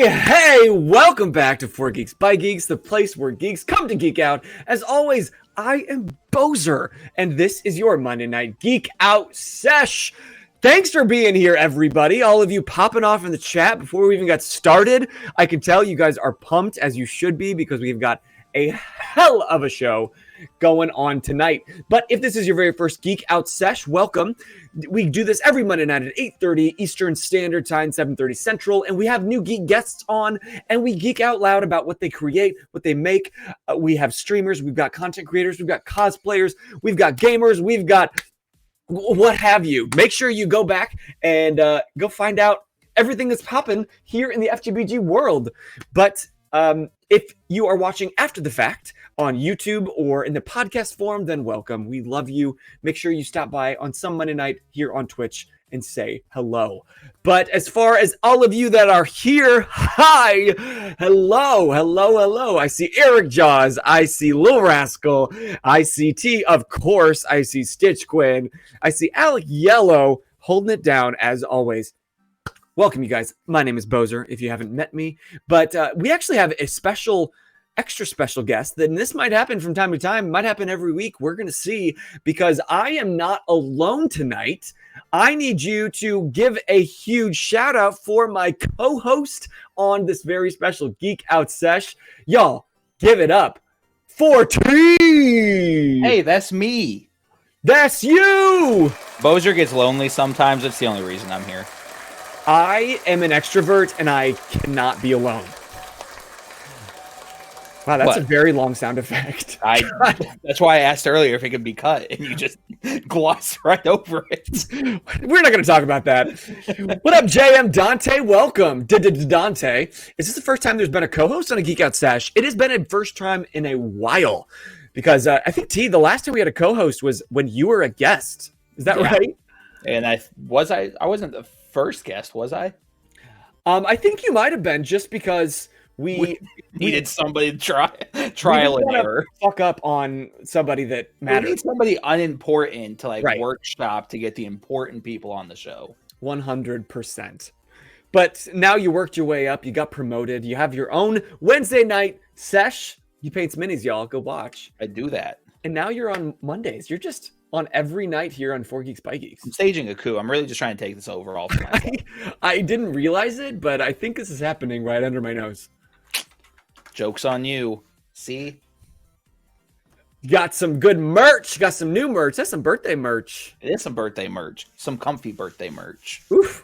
Hey, welcome back to For Geeks by Geeks, the place where geeks come to geek out. As always, I am Boser, and this is your Monday Night Geek Out Sesh. Thanks for being here, everybody. All of you popping off in the chat before we even got started. I can tell you guys are pumped, as you should be, because we've got a hell of a show going on tonight. But if this is your very first Geek Out Sesh, welcome. We do this every Monday night at 8:30 Eastern Standard Time, 7:30 Central, and we have new geek guests on, and we geek out loud about what they create, what they make. We have streamers, we've got content creators, we've got cosplayers, we've got gamers, we've got what have you. Make sure you go back and go find out everything that's popping here in the FGBG world. But if you are watching after the fact on YouTube or in the podcast form, then welcome. We love you. Make sure you stop by on some Monday night here on Twitch and say hello. But as far as all of you that are here, hi, hello. I see Eric Jaws. I see Lil Rascal. I see T, of course. I see Stitch Quinn. I see Alec Yellow holding it down as always. Welcome, you guys. My name is Boser, if you haven't met me. But we actually have a extra special guest. Then this might happen from time to time. Might happen every week. We're going to see, because I am not alone tonight. I need you to give a huge shout out for my co-host on this very special Geek Out Sesh. Y'all, give it up for T. Hey, that's me. That's you. Boser gets lonely sometimes. That's the only reason I'm here. I am an extrovert and I cannot be alone. Wow, that's a very long sound effect. That's why I asked earlier if it could be cut, and you just glossed right over it. We're not going to talk about that. What up, JM Dante? Welcome. Dante. Is this the first time there's been a co-host on a Geek Out Sesh? It has been a first time in a while, because I think, T, the last time we had a co-host was when you were a guest. Is that right? And I wasn't the first guest, was I? I think you might have been, just because we needed somebody to trial and error. Fuck up on somebody that matters. We need somebody unimportant to workshop to get the important people on the show. 100%. But now you worked your way up. You got promoted. You have your own Wednesday night sesh. You paint minis, y'all. Go watch. I do that. And now you're on Mondays. You're just on every night here on 4 Geeks by Geeks. I'm staging a coup. I'm really just trying to take this over all for myself. I didn't realize it, but I think this is happening right under my nose. Joke's on you. See? Got some good merch. Got some new merch. That's some birthday merch. It is some birthday merch. Some comfy birthday merch. Oof.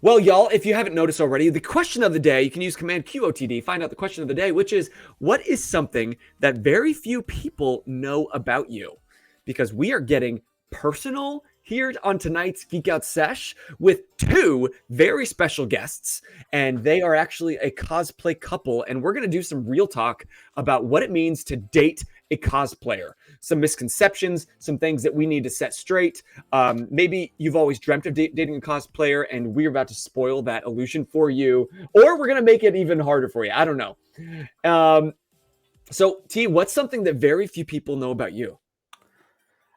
Well, y'all, if you haven't noticed already, the question of the day, you can use Command QOTD, find out the question of the day, which is, what is something that very few people know about you? Because we are getting personal here on tonight's Geek Out Sesh with two very special guests, and they are actually a cosplay couple, and we're going to do some real talk about what it means to date a cosplayer, some misconceptions, some things that we need to set straight. Maybe you've always dreamt of dating a cosplayer, and we're about to spoil that illusion for you, or we're going to make it even harder for you. I don't know. So, T, what's something that very few people know about you?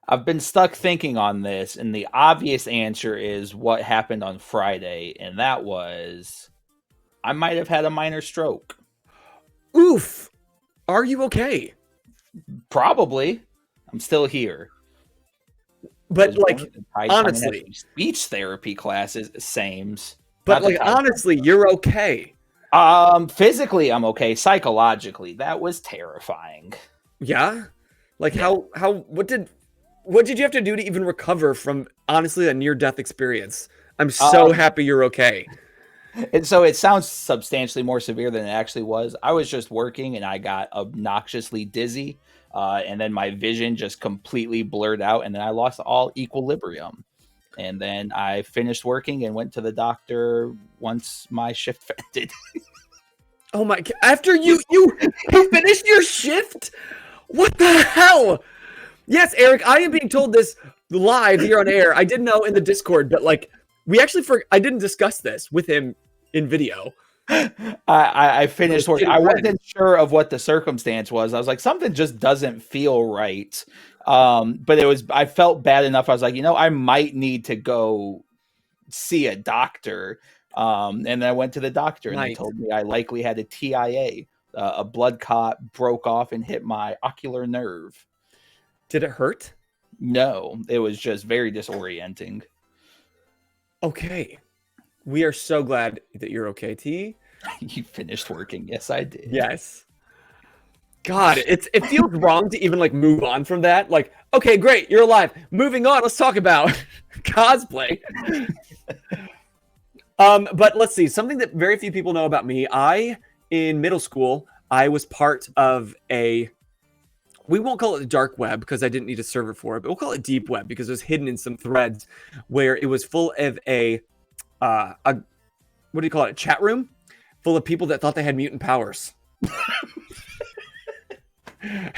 I've been stuck thinking on this, and the obvious answer is what happened on Friday, and that was I might have had a minor stroke. Oof. Are you okay? Probably. I'm still here. But honestly, speech therapy classes, sames. But honestly, you're okay. Physically, I'm okay. Psychologically, that was terrifying. Yeah. What did you have to do to even recover from, honestly, a near-death experience? I'm so happy you're okay. And so it sounds substantially more severe than it actually was. I was just working and I got obnoxiously dizzy. And then my vision just completely blurred out. And then I lost all equilibrium. And then I finished working and went to the doctor once my shift ended. Oh my, after you finished your shift? What the hell? Yes, Eric, I am being told this live here on air. I didn't know in the Discord, but I didn't discuss this with him in video. I finished work. I wasn't sure of what the circumstance was. I was like, something just doesn't feel right. But I felt bad enough. I was like, I might need to go see a doctor. And then I went to the doctor, and they Nice. told me I likely had a TIA. A blood clot broke off and hit my ocular nerve. Did it hurt? No, it was just very disorienting. Okay. We are so glad that you're okay, T. You finished working. Yes, I did. Yes. God, it feels wrong to even like move on from that. Like, okay, great, you're alive. Moving on, let's talk about cosplay. But let's see, something that very few people know about me. In middle school, I was part of we won't call it the dark web because I didn't need a server for it, but we'll call it deep web because it was hidden in some threads where it was full of a what do you call it? A chat room full of people that thought they had mutant powers.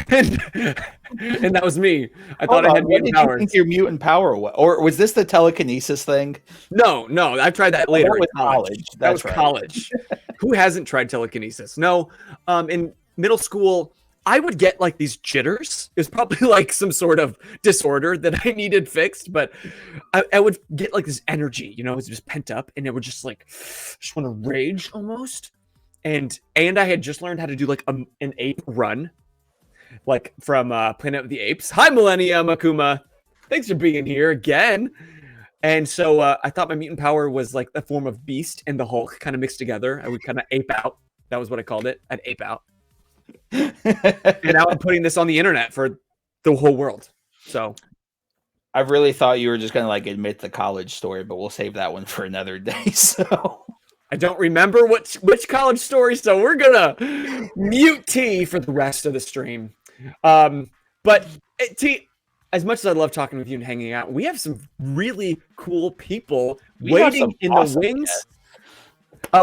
and that was me. I thought I had mutant powers. You think your mutant power was? Or was this the telekinesis thing? No, I tried that later. That was college. That was college. Who hasn't tried telekinesis? No. In middle school, I would get like these jitters. It was probably like some sort of disorder that I needed fixed, but I would get like this energy, it was just pent up, and it would just like, just want to rage almost. And I had just learned how to do like an ape run, like from Planet of the Apes. Hi, Millennium Akuma. Thanks for being here again. And so I thought my mutant power was like a form of Beast and the Hulk kind of mixed together. I would kind of ape out. That was what I called it. I'd ape out. And now I'm putting this on the internet for the whole world. So I really thought you were just going to like admit the college story, but we'll save that one for another day. So I don't remember which college story, so we're gonna mute T for the rest of the stream. But T, as much as I love talking with you and hanging out, we have some really cool people waiting in the wings.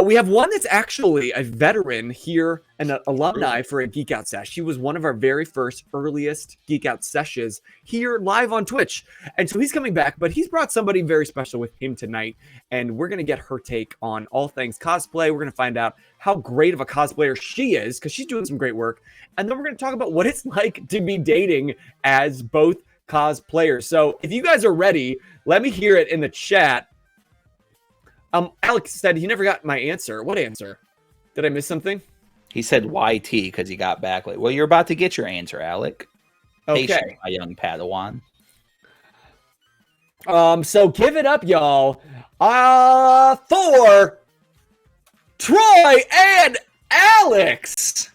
We have one that's actually a veteran here, an alumni for a Geek Out Sesh. She was one of our very first earliest Geek Out Seshes here live on Twitch. And so he's coming back, but he's brought somebody very special with him tonight. And we're going to get her take on all things cosplay. We're going to find out how great of a cosplayer she is, because she's doing some great work. And then we're going to talk about what it's like to be dating as both cosplayers. So if you guys are ready, let me hear it in the chat. Alex said he never got my answer. What answer? Did I miss something? He said YT because he got back late. Well, you're about to get your answer, Alec. Okay. Patient, my young Padawan. So give it up, y'all, for Troy and Alex.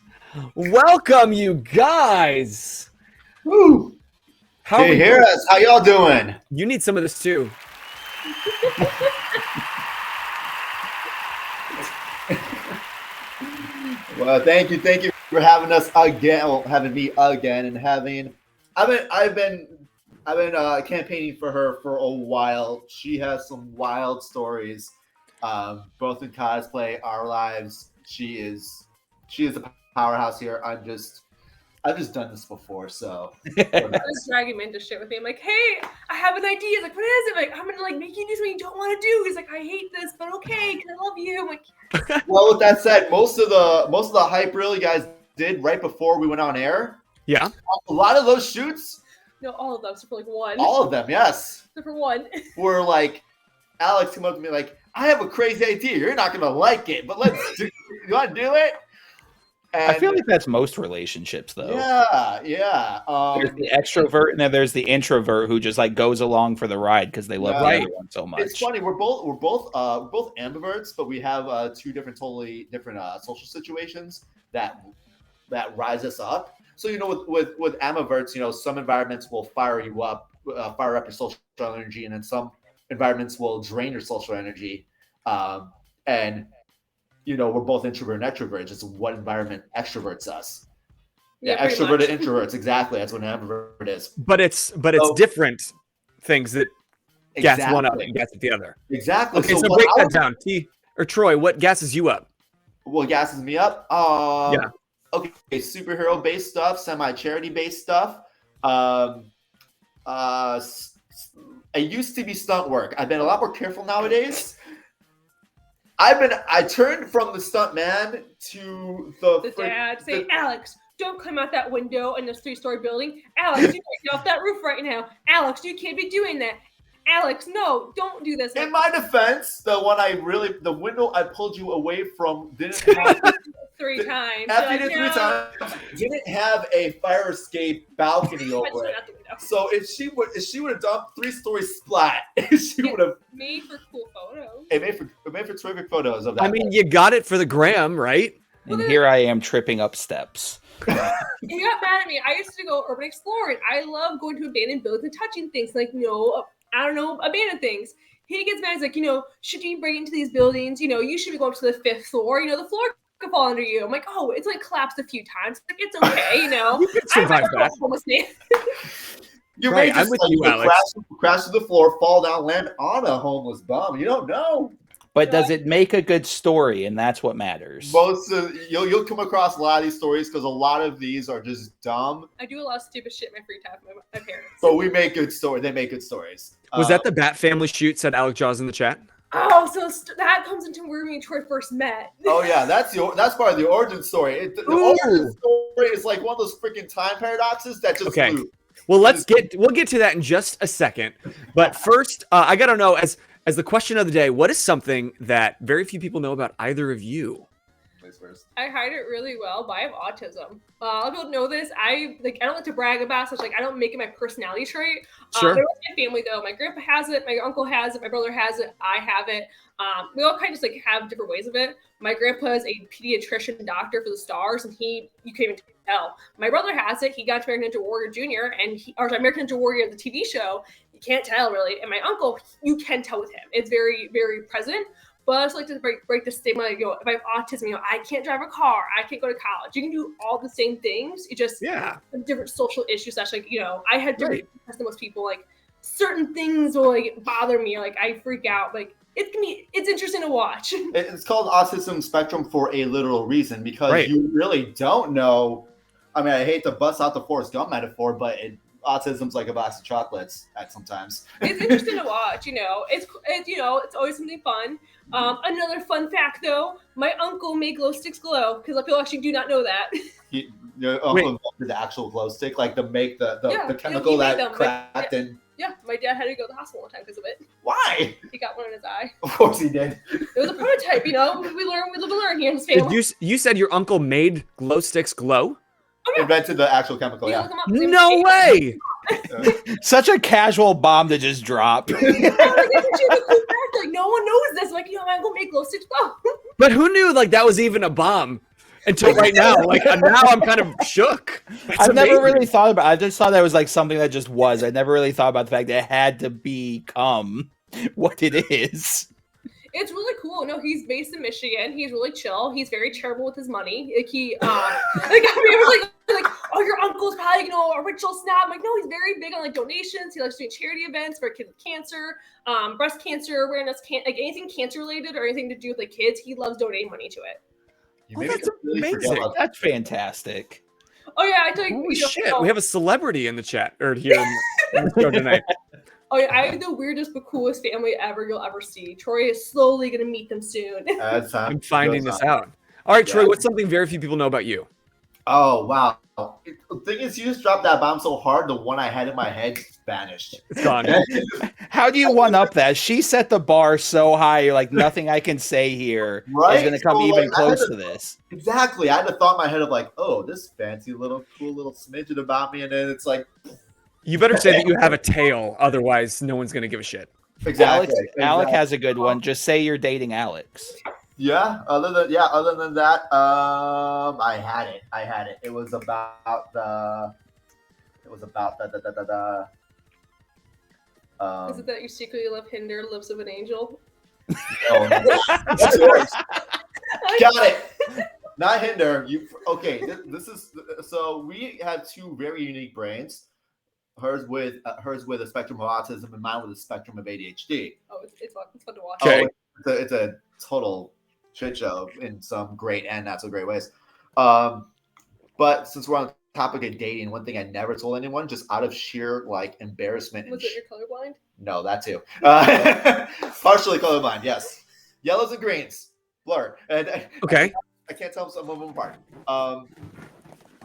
Welcome, you guys. Woo! How you hear us? How y'all doing? You need some of this too. Well, thank you for having us again. Well, having me again, and I've been campaigning for her for a while. She has some wild stories, both in cosplay, our lives. She is a powerhouse here. I've just done this before, so I was dragging him into shit with me. I'm like, hey, I have an idea. He's like, what is it? I'm like, I'm gonna like make you do something you don't want to do. He's like, I hate this, but okay, because I love you. I'm like, well, with that said, most of the hype reel you guys did right before we went on air. Yeah. A lot of those shoots. No, all of them. So for like one. All of them, yes. So for one. Were like, Alex came up to me like, I have a crazy idea. You're not gonna like it, but let's do. You want to do it? And I feel like that's most relationships, though. Yeah. There's the extrovert, and then there's the introvert who just like goes along for the ride because they love everyone so much. It's funny. We're both ambiverts, but we have two totally different social situations that rise us up. So with ambiverts, some environments will fire you up, fire up your social energy, and then some environments will drain your social energy, and we're both introvert and extroverts. It's what environment extroverts us. Yeah, extroverted introverts. Exactly. That's what an ambivert is. But it's different things that gas one up and gas the other. Exactly. Okay, so break that down. T or Troy, what gasses you up? What gasses me up? Yeah. Okay, superhero based stuff, semi-charity based stuff. I used to be stunt work. I've been a lot more careful nowadays. I turned from the stunt man to the dad. Say, Alex, don't climb out that window in this 3-story building. Alex, you can't get off that roof right now. Alex, you can't be doing that. Alex, no, don't do this. In my defense, the window I pulled you away from didn't have 3 times. after you You're did like, 3 no. times, didn't have a fire escape balcony I over just it. went out the window. So if she would have dumped 3-story splat, she would have. Made for cool photos. It made for terrific photos of that. I mean, you got it for the gram, right? And here I am tripping up steps. He got mad at me. I used to go urban exploring. I love going to abandoned buildings and touching things like, I don't know, abandoned things. He gets mad. He's like, should you break into these buildings? You should be going to the 5th floor. The floor could fall under you. I'm like, oh, it's like collapsed a few times. Like, it's okay, You could survive that. Homeless man. You Right, may I'm just with you, Alex. crash to the floor, fall down, land on a homeless bum. You don't know. But does it make a good story? And that's what matters. You'll come across a lot of these stories because a lot of these are just dumb. I do a lot of stupid shit in my free time with my parents. But we make good stories. They make good stories. Was that the Bat Family shoot? Said Alec Jaws in the chat. Oh, so that comes into where me and Troy first met. Oh yeah, that's part of the origin story. The origin story is like one of those freaking time paradoxes that just flew. Well, we'll get to that in just a second. But first, I gotta know as the question of the day, what is something that very few people know about either of you? I hide it really well, but I have autism. A lot of people know this. I don't like to brag about it, so I don't make it my personality trait. Sure. There was my family though. My grandpa has it, my uncle has it, my brother has it, I have it. We all kind of just have different ways of it. My grandpa is a pediatrician doctor for the Stars, and you can't even tell. My brother has it. He got to American Ninja Warrior Jr. or American Ninja Warrior, the TV show. You can't tell really. And my uncle, you can tell with him. It's very, very present. But I also like to break the stigma. If I have autism, I can't drive a car. I can't go to college. You can do all the same things. You just have different social issues. That's I had different than most people. Certain things will bother me. I freak out. It's interesting to watch. It's called autism spectrum for a literal reason because you really don't know. I mean, I hate to bust out the Forrest Gump metaphor, but autism's like a box of chocolates at sometimes. It's interesting to watch. It's always something fun. Another fun fact, though, my uncle made glow sticks glow because people actually do not know that. Your uncle did the actual glow stick, to make the chemical that cracked and. Yeah, my dad had to go to the hospital one time because of it. Why? He got one in his eye. Of course he did. It was a prototype, we live and learn here in this family. You said your uncle made glow sticks glow? Oh, yeah. Invented the actual chemical, yeah. No way! Such a casual bomb to just drop. No one knows this. My uncle made glow sticks glow. But who knew that was even a bomb? Until right now, now I'm kind of shook. I've never really thought about it. I just thought that was something that just was. I never really thought about the fact that it had to become what it is. It's really cool. No, he's based in Michigan. He's really chill. He's very charitable with his money. Oh, your uncle's probably a rich old snob. No, he's very big on donations. He likes doing charity events for kids with cancer, breast cancer awareness, anything cancer related or anything to do with kids. He loves donating money to it. That's amazing. That's fantastic. Oh yeah, I tell you. Holy shit, we have a celebrity in the chat or here in the show tonight. Oh yeah, I have the weirdest but coolest family you'll ever see. Troy is slowly gonna meet them soon. I'm finding this out. All right, Troy, what's something very few people know about you? Oh wow. The thing is, you just dropped that bomb so hard, the one I had in my head vanished. It's gone. How do you one up that? She set the bar so high, you're nothing I can say here is going to come even close to this. Exactly. I had a thought in my head of oh, this fancy cool little smidgen about me, and then it's you better say that you have a tail, otherwise no one's going to give a shit. Exactly. Alec has a good one. Just say you're dating Alex. Yeah. Other than that, I had it. It was about the. Is it that you secretly love Hinder, Lips of an Angel? No. That's yours. Got it. Not Hinder. Okay? This is so we have two very unique brains. Hers with a spectrum of autism, and mine with a spectrum of ADHD. Oh, it's fun to watch. Okay. It's a total shit show in some great and not so great ways. But since we're on the topic of dating, one thing I never told anyone, just out of sheer embarrassment. Was it you're colorblind? No, that too. Partially colorblind, yes. Yellows and greens, blur. And okay. I can't tell some of them apart.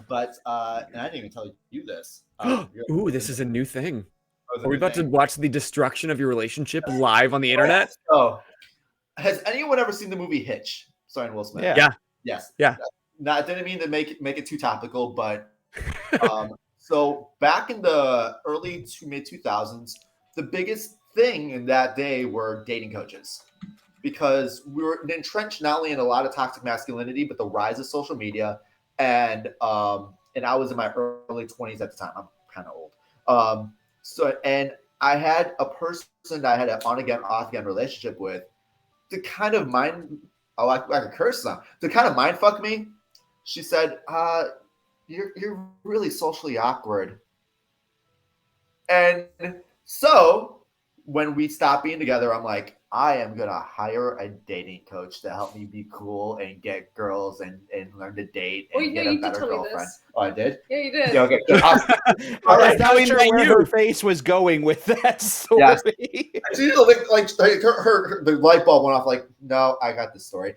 But and I didn't even tell you this. Ooh, this is a new thing. Are we about to watch the destruction of your relationship live on the internet? So, has anyone ever seen the movie Hitch, starring Will Smith? Yeah. Yes. Yeah. Now, I didn't mean to make it too topical, but so back in the early to mid 2000s, the biggest thing in that day were dating coaches, because we were entrenched not only in a lot of toxic masculinity, but the rise of social media, and I was in my early 20s at the time. I'm kind of old. And I had a person that I had an on again, off again relationship with, to kind of mind. Oh, I could curse now. To kind of mind fuck me. She said, "You're really socially awkward." And so when we stopped being together, I'm like, I am gonna hire a dating coach to help me be cool and get girls and learn to date and get a better girlfriend. Oh, I did? Yeah, you did. Yeah, okay. All right. Now we know where you. her face was going with that story. Yes. She, the light bulb went off. Like, no, I got this story.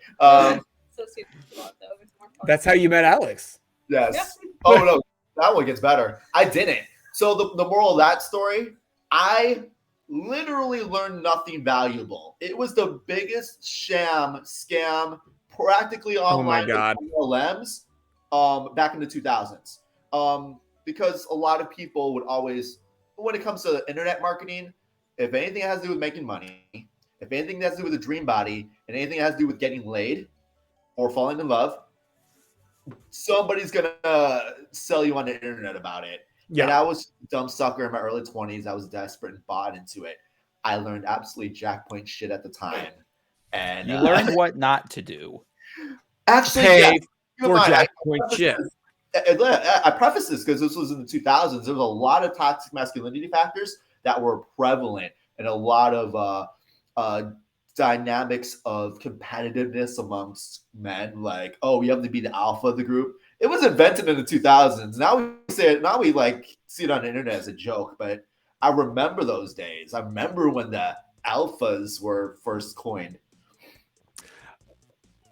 That's how you met Alex. Yes. Yeah. Oh no, that one gets better. I didn't. So the moral of that story, I literally learned nothing valuable. It was the biggest scam practically online. Oh my God. LMs back in the 2000s. Because a lot of people would always, when it comes to internet marketing, if anything has to do with making money, if anything has to do with a dream body, and anything has to do with getting laid or falling in love, somebody's gonna sell you on the internet about it. Yeah. And I was a dumb sucker in my early 20s. I was desperate and bought into it. I learned absolutely jackpoint shit at the time. And You learned what not to do. actually, Pay yeah, for I jackpoint shit. I preface this because this was in the 2000s. There was a lot of toxic masculinity factors that were prevalent, and a lot of dynamics of competitiveness amongst men. Like, oh, you have to be the alpha of the group. It was invented in the 2000s. Now we say it. Now we see it on the internet as a joke. But I remember those days. I remember when the alphas were first coined.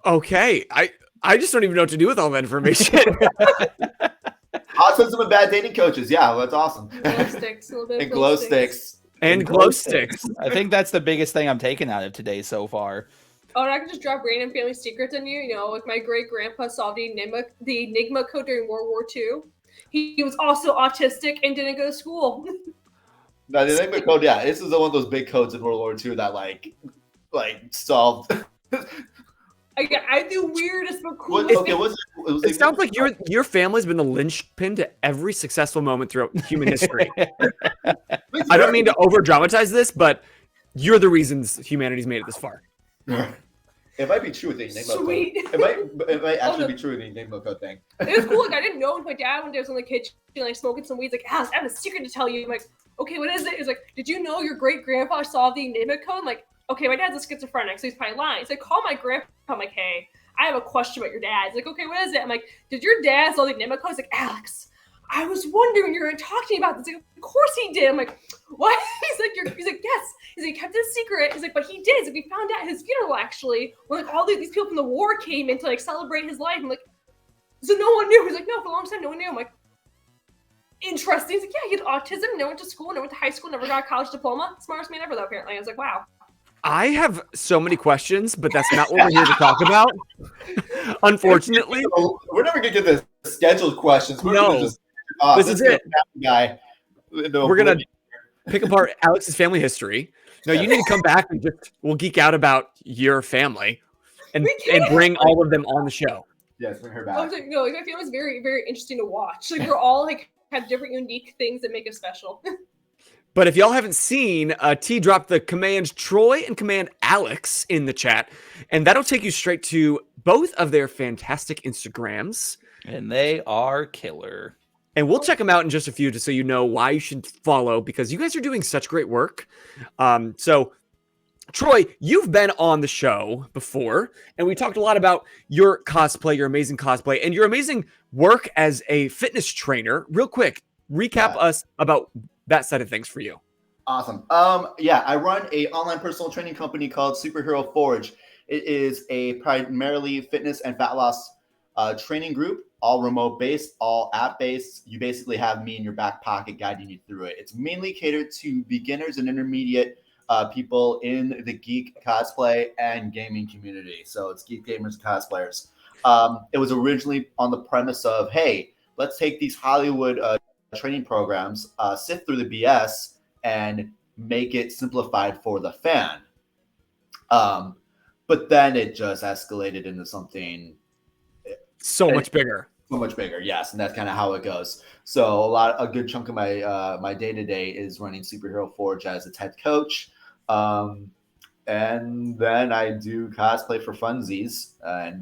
Okay. I just don't even know what to do with all that information. Autism and bad dating coaches. Yeah, that's awesome. Glow sticks, a little bit. And glow sticks. And glow sticks. I think that's the biggest thing I'm taking out of today so far. Oh, and I can just drop random family secrets on you. You know, like my great grandpa solved the Enigma code during World War II. He was also autistic and didn't go to school. No, the Enigma code. Yeah, this is one of those big codes in World War II that like solved. I do weirdest but coolest. It sounds like your family's been the linchpin to every successful moment throughout human history. I don't mean to over dramatize this, but you're the reasons humanity's made it this far. It might be true with the Enigma Sweet. code. It might actually be true with the Enigma code thing. It was cool. Like I didn't know. My dad one day was in the kitchen, like smoking some weeds. Like, Alice, I have a secret to tell you. I'm like, okay, what is it? He's like, did you know your great grandpa solved the Enigma code? I'm like, okay, my dad's a schizophrenic, so he's probably lying. He's like, call my grandpa. I'm like, hey, I have a question about your dad. He's like, okay, what is it? I'm like, did your dad solve the Enigma code? He's like, Alex, I was wondering you were going to talk to me about this. He's like, of course he did. I'm like, what? He's like, yes. He's like, he kept it a secret. He's like, but he did. He's like, we found out at his funeral actually, when like all these people from the war came in to like celebrate his life. I'm like, so no one knew. He's like, no, for a long time, no one knew. I'm like, interesting. He's like, yeah, he had autism, never went to school, never went to high school, never got a college diploma. Smartest man ever, though, apparently. I was like, wow. I have so many questions, but that's not what we're here to talk about. Unfortunately, we're never gonna get the scheduled questions. This is it. Guy. We're gonna pick apart Alex's family history. No, you need to come back and we'll geek out about your family and bring all of them on the show. Yes, bring her back. I was like, no, like, my family's very, very interesting to watch. Like we're all like have different unique things that make us special. But if y'all haven't seen, T dropped the command Troy and command Alex in the chat, and that'll take you straight to both of their fantastic Instagrams. And they are killer. And we'll check them out in just a few just so you know why you should follow, because you guys are doing such great work. So, Troy, you've been on the show before, and we talked a lot about your cosplay, your amazing cosplay, and your amazing work as a fitness trainer. Real quick, recap us about that side of things for you. Awesome. Yeah, I run a online personal training company called Superhero Forge. It is a primarily fitness and fat loss training group. all remote based, all app based. You basically have me in your back pocket guiding you through it. It's mainly catered to beginners and intermediate people in the geek cosplay and gaming community. So it's geek gamers, cosplayers. It was originally on the premise of, hey, let's take these Hollywood training programs, sift through the BS, and make it simplified for the fan. But then it just escalated into something so much bigger. So much bigger, yes, and that's kind of how it goes. So a good chunk of my my day to day is running Superhero Forge as a head coach, and then I do cosplay for funsies, and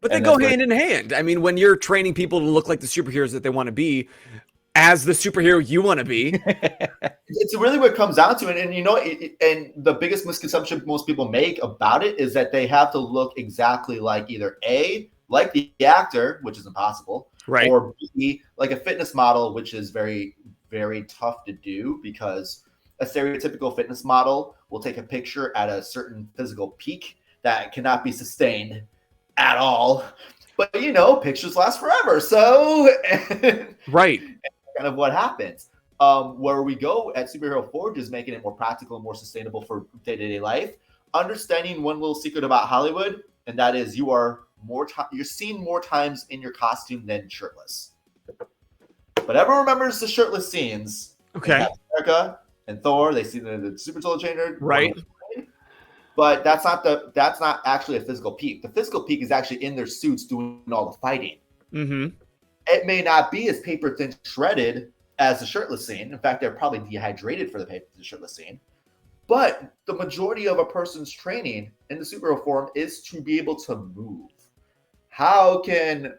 but they go hand in hand. I mean, when you're training people to look like the superheroes that they want to be, as the superhero you want to be, it's really what it comes down to. And you know, and the biggest misconception most people make about it is that they have to look exactly like either A, like the actor, which is impossible, right, or B, like a fitness model, which is very, very tough to do because a stereotypical fitness model will take a picture at a certain physical peak that cannot be sustained at all. But you know, pictures last forever, so right, kind of what happens. Where we go at Superhero Forge is making it more practical and more sustainable for day-to-day life. Understanding one little secret about Hollywood, and that is you're seen more times in your costume than shirtless. But everyone remembers the shirtless scenes. Okay. In America and Thor, they see the super soldier changer. Right. But that's not actually a physical peak. The physical peak is actually in their suits doing all the fighting. Mm-hmm. It may not be as paper thin shredded as the shirtless scene. In fact, they're probably dehydrated for the shirtless scene. But the majority of a person's training in the superhero form is to be able to move. How can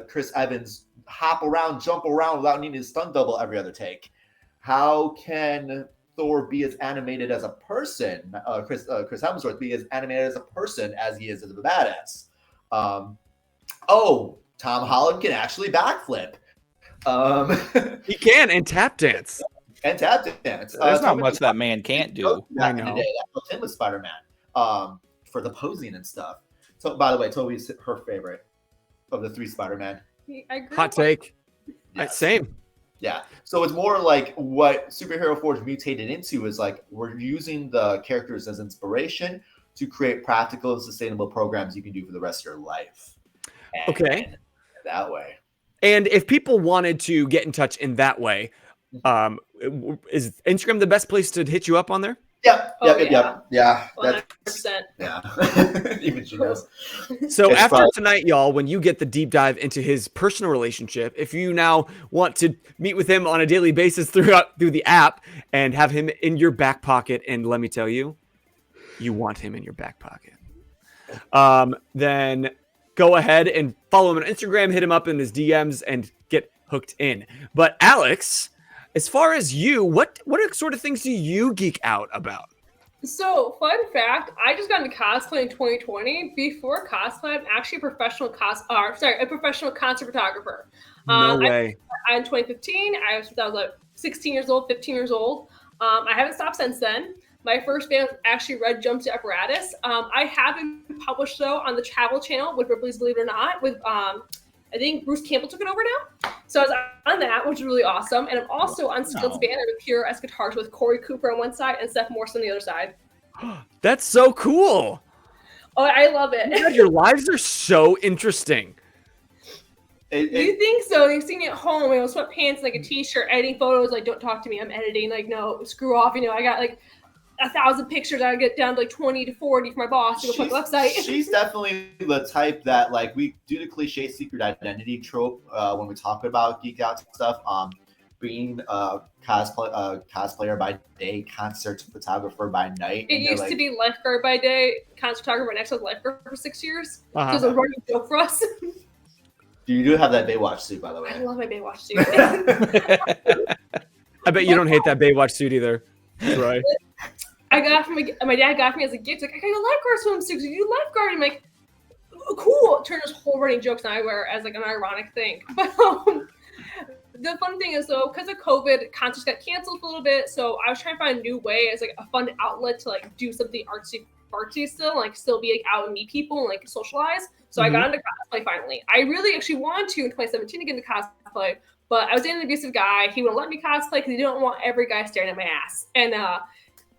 Chris Evans hop around, jump around without needing a stunt double every other take? How can Thor be as animated as a person? Chris Hemsworth be as animated as a person as he is as a badass? Tom Holland can actually backflip. He can, and tap dance. And tap dance. There's not much that man can't do. I know. That was him with Spider-Man for the posing and stuff. So, by the way, Toby's her favorite of the 3 Spider-Man. Hot take. Yes. Same. Yeah. So it's more like what Superhero Forge mutated into is like we're using the characters as inspiration to create practical and sustainable programs you can do for the rest of your life. Okay. That way. And if people wanted to get in touch in that way, is Instagram the best place to hit you up on there? Yep. 100%. Yeah. Even she knows. So after tonight, y'all, when you get the deep dive into his personal relationship, if you now want to meet with him on a daily basis through the app and have him in your back pocket, and let me tell you, you want him in your back pocket, then go ahead and follow him on Instagram, hit him up in his DMs, and get hooked in. But Alex, as far as you, what sort of things do you geek out about? So, fun fact, I just got into cosplay in 2020. Before cosplay, I'm actually a professional concert photographer. No way. In 2015, I was like 16 years old, 15 years old. I haven't stopped since then. My first band was actually Red Jumpsuit Apparatus. I have been published, though, on the Travel Channel with Ripley's Believe It or Not. With I think Bruce Campbell took it over now. So I was on that, which is really awesome. And I'm also on Skills Banner with Pure S Guitars with Corey Cooper on one side and Seth Morse on the other side. That's so cool. Oh, I love it. God, your lives are so interesting. You think so? You've seen me at home, sweatpants, like a t-shirt, editing photos, like, don't talk to me, I'm editing, like, no, screw off, I got like 1,000 pictures. I get down to like 20 to 40 for my boss to go put the website. She's definitely the type that, like, we do the cliche secret identity trope when we talk about geek out stuff. Being a cosplayer by day, concert photographer by night. It used to be lifeguard by day, concert photographer. Next was lifeguard for 6 years. Uh-huh. So it was a running joke for us. You do have that Baywatch suit, by the way. I love my Baywatch suit. I bet you don't hate that Baywatch suit either, Troy. I got from my dad got me as a gift. Like, I got a lifeguard swimsuit. You lifeguard. I'm like, oh, cool. It turned this whole running jokes that I wear as like an ironic thing. But the fun thing is, though, because of COVID, concerts got canceled for a little bit. So I was trying to find a new way as like a fun outlet to like do something artsy artsy still, and, like still be like out and meet people and like socialize. So I got into cosplay finally. I really actually wanted to in 2017 to get into cosplay, but I was dating an abusive guy. He wouldn't let me cosplay because he didn't want every guy staring at my ass. And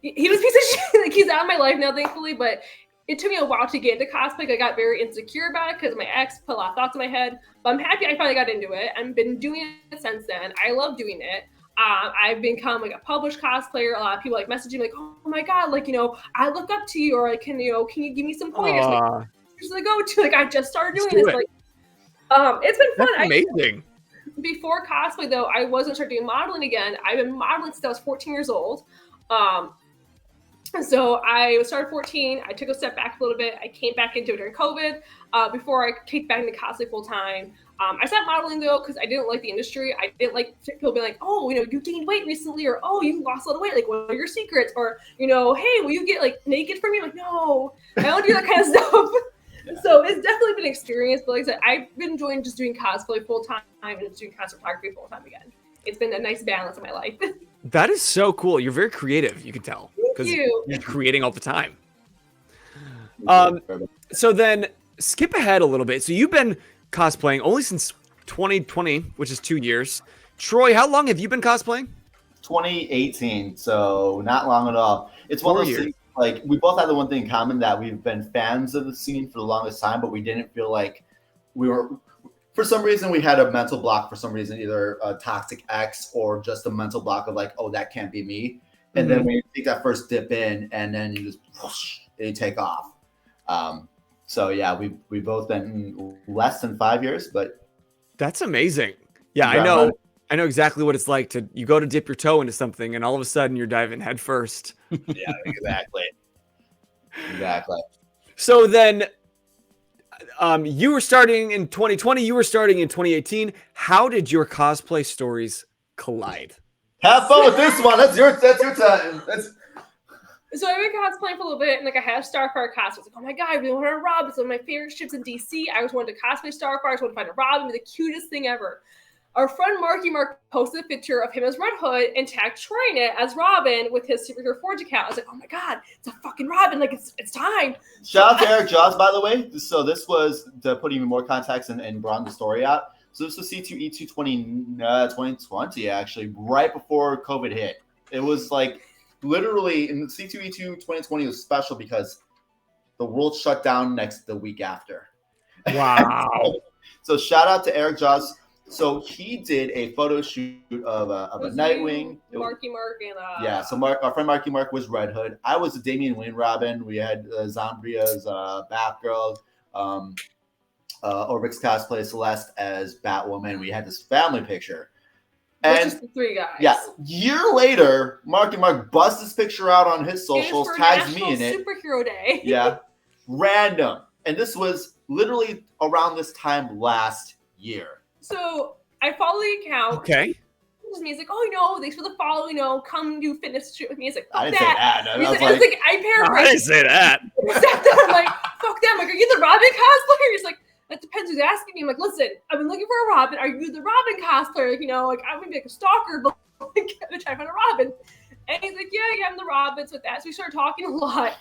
he was a piece of shit. Like, he's out of my life now, thankfully, but it took me a while to get into cosplay. I got very insecure about it because my ex put a lot of thoughts in my head. But I'm happy I finally got into it. I've been doing it since then. I love doing it. I've become like a published cosplayer. A lot of people like messaging me like, "Oh my god, like, you know, I look up to you," or like, can you give me some pointers? Like, just like, go to, like, I just started doing this. Like, it's been fun. That's amazing. Before cosplay though, I wasn't start doing modeling again. I've been modeling since I was 14 years old. So I started 14. I took a step back a little bit. I came back into it during COVID. Before I kicked back into cosplay full time. I stopped modeling though because I didn't like the industry. I didn't like people being like, "Oh, you know, you gained weight recently," or "Oh, you lost a lot of weight. Like, what are your secrets?" Or, you know, "Hey, will you get like naked for me?" I'm like, no, I don't do that kind of stuff. Yeah. So it's definitely been an experience. But like I said, I've been enjoying just doing cosplay full time and just doing cosplay photography full time again. It's been a nice balance in my life. That is so cool. You're very creative, you can tell. Thank you. You're creating all the time. So then skip ahead a little bit. So you've been cosplaying only since 2020, which is 2 years. Troy, how long have you been cosplaying? 2018, so not long at all. It's one of those things, like, we both have the one thing in common, that we've been fans of the scene for the longest time, but we didn't feel like we were, for some reason, we had a mental block for some reason, either a toxic ex or just a mental block of like, oh, that can't be me. And then when you take that first dip in, and then you just whoosh, and you take off. So yeah, we've both been less than 5 years, but that's amazing. Yeah, I know exactly what it's like you go to dip your toe into something, and all of a sudden you're diving head first. Yeah, exactly. Exactly. So then, you were starting in 2020. You were starting in 2018. How did your cosplay stories collide? Have fun with this one. That's your time. So I've been cosplaying for a little bit, and like I had a Starfire cosplay. I was like, oh my god, I really want a Robin. It's one of my favorite ships in DC. I always wanted to cosplay Starfire. I just wanted to find a Robin. It was the cutest thing ever. Our friend Mark posted a picture of him as Red Hood and tagged Troy in it as Robin with his Superhero Forge account. I was like, oh my god, it's a fucking Robin. Like, it's time. Shout out to Eric Jaws, by the way. So this was, to put even more context and broaden the story out. So this was C2E2 2020, actually, right before COVID hit. It was like, literally, in the C2E2 2020 was special because the world shut down the week after. Wow. So shout out to Eric Jaws. So he did a photo shoot of a Nightwing. Marky Mark and yeah. So our friend Marky Mark was Red Hood. I was a Damian Wayne Robin. We had Zombria's Batgirl. Rose Cosplay Celeste as Batwoman. We had this family picture. And just the three guys. Yeah. Year later, Marky Mark busts this picture out on his socials, tags me in it. Superhero Day. Yeah. Random. And this was literally around this time last year. So I follow the account. Okay. He's like, oh, you know, thanks for the follow, you know, come do fitness shit with me. He's like, fuck I didn't say that. I paraphrased. I didn't say that. I'm like, fuck that. I'm like, are you the Robin cosplayer? He's like, that depends who's asking me. I'm like, listen, I've been looking for a Robin. Are you the Robin cosplayer? Like, you know, like, I'm gonna be like a stalker, but like, I'm trying to find a Robin. And he's like, yeah, I'm the Robin. So that. So we started talking a lot.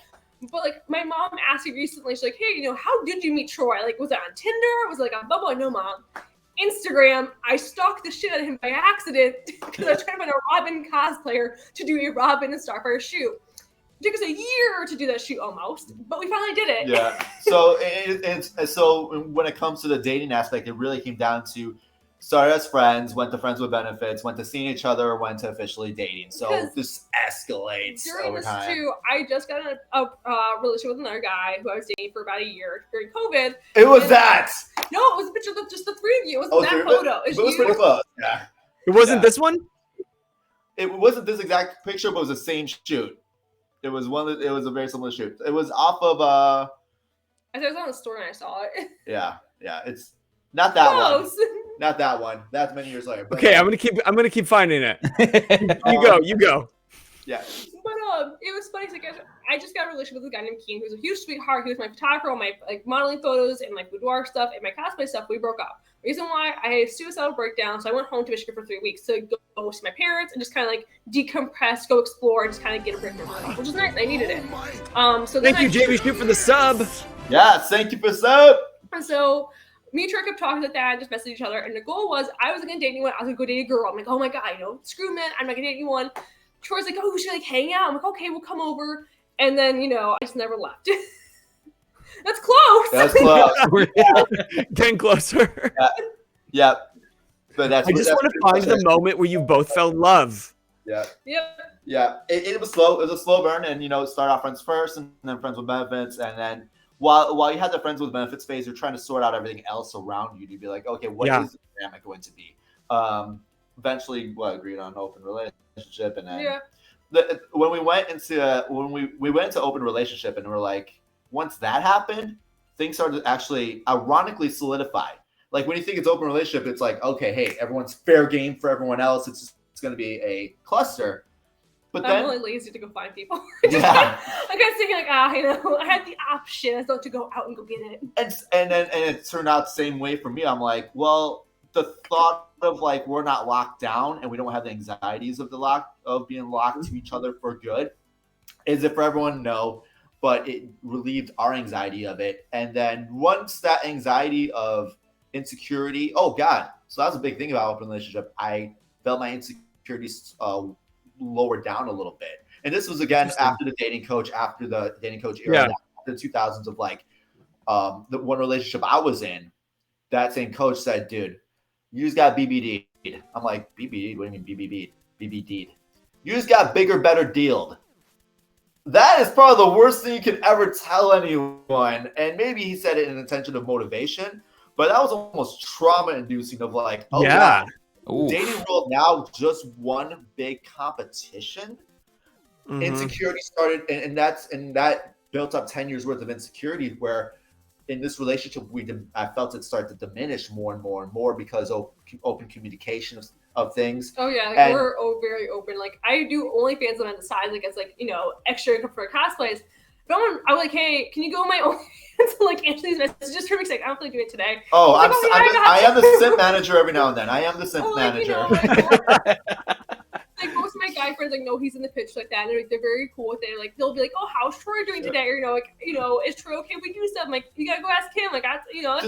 But like, my mom asked me recently, she's like, hey, you know, how did you meet Troy? Like, was it on Tindr? Was it like on Bubble? No, Mom. Instagram, I stalked the shit out of him by accident because I was trying to find a Robin cosplayer to do a Robin and Starfire shoot. It took us a year to do that shoot almost, but we finally did it. Yeah. So so when it comes to the dating aspect, it really came down to started as friends, went to friends with benefits, went to seeing each other, went to officially dating. So this escalates over time. During this too, I just got a relationship with another guy who I was dating for about a year during COVID. It was that. No, it was a picture of just the three of you. It wasn't that photo. It was pretty close. Yeah. It wasn't this one? It wasn't this exact picture, but it was the same shoot. It was it was a very similar shoot. It was off of I thought it was on the store and I saw it. Yeah. It's not that Close. one. Not that one. That's many years later. But okay, I'm gonna keep finding it. You go. Yeah. But it was funny. Like, I just got a relationship with a guy named Keen, who's a huge sweetheart. He was my photographer, all my like modeling photos and like boudoir stuff and my cosplay stuff. We broke up. Reason why I had a suicidal breakdown, so I went home to Michigan for 3 weeks to go see my parents and just kind of like decompress, go explore, and just kind of get a break from myself, which is nice. I needed it. So Thank you, JV Shoot, for the sub. Yes, thank you for sub. And so me and Troy kept talking like that and just messaging each other. And the goal was I wasn't gonna date anyone. I was gonna go date a girl. I'm like, oh my god, screw men. I'm not gonna date anyone. Troy's like, oh, we should like hang out. I'm like, okay, we'll come over. And then I just never left. That's close. That's close. We're getting closer. Yeah. But I just want to find the moment where you both fell in love. Yeah. Yep. Yeah. It was slow. It was a slow burn, and start off friends first, and then friends with benefits, and then while you had the friends with benefits phase, you're trying to sort out everything else around you to be like, okay, what is the dynamic going to be? Eventually, agreed on an open relationship, and then when we went into open relationship, and we're like, once that happened, things started to actually ironically solidify. Like when you think it's open relationship, it's like, okay, hey, everyone's fair game for everyone else. It's going to be a cluster. But I'm really lazy to go find people. Yeah. I got thinking like, I had the option. I thought to go out and go get it. And it turned out the same way for me. I'm like, well, the thought of like we're not locked down and we don't have the anxieties of being locked to each other for good. Is it for everyone? No. But it relieved our anxiety of it. And then once that anxiety of insecurity, oh God. So that was a big thing about open relationship. I felt my insecurities lowered down a little bit. And this was again after the dating coach era, after the 2000s of like the one relationship I was in. That same coach said, dude, you just got BBD'd. I'm like, BBD'd? What do you mean BBD'd? You just got bigger, better dealed. That is probably the worst thing you can ever tell anyone. And maybe he said it in intention of motivation, but that was almost trauma-inducing of like, oh yeah. Dating world now just one big competition. Mm-hmm. Insecurity started, and that built up 10 years worth of insecurity. Where in this relationship, I felt it start to diminish more and more and more because of open communication of things. Oh yeah, we're very open. Like I do OnlyFans on the side, like it's like extra income for cosplays. I'm like, hey, can you go on my OnlyFans to like answer these messages for me? Like, I don't feel like doing it today. Oh, I am the simp manager every now and then. I am the simp manager. Like most of my guy friends, like, no, he's in the pitch like that. And they're very cool with it. Like they'll be like, oh, how's Troy doing today? Or is Troy okay if we do stuff? I'm like, you gotta go ask him. Like, that's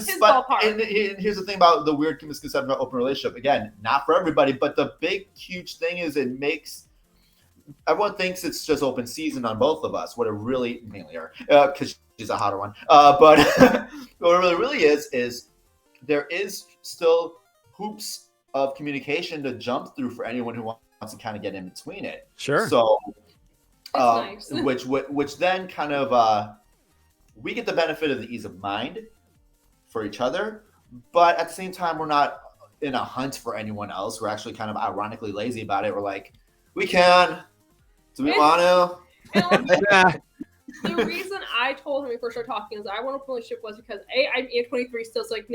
his ballpark. And here's the thing about the weird misconception about open relationship. Again, not for everybody, but the big, huge thing is it makes everyone thinks it's just open season on both of us. What it really mainly are, because she's a hotter one. But what it really is there is still hoops of communication to jump through for anyone who wants to kind of get in between it. Sure. So, nice. which then kind of we get the benefit of the ease of mind for each other, but at the same time, we're not in a hunt for anyone else. We're actually kind of ironically lazy about it. We're like, we can. Do we want to? The reason I told him when we first started talking is I want a relationship was because I'm 23 still. So like,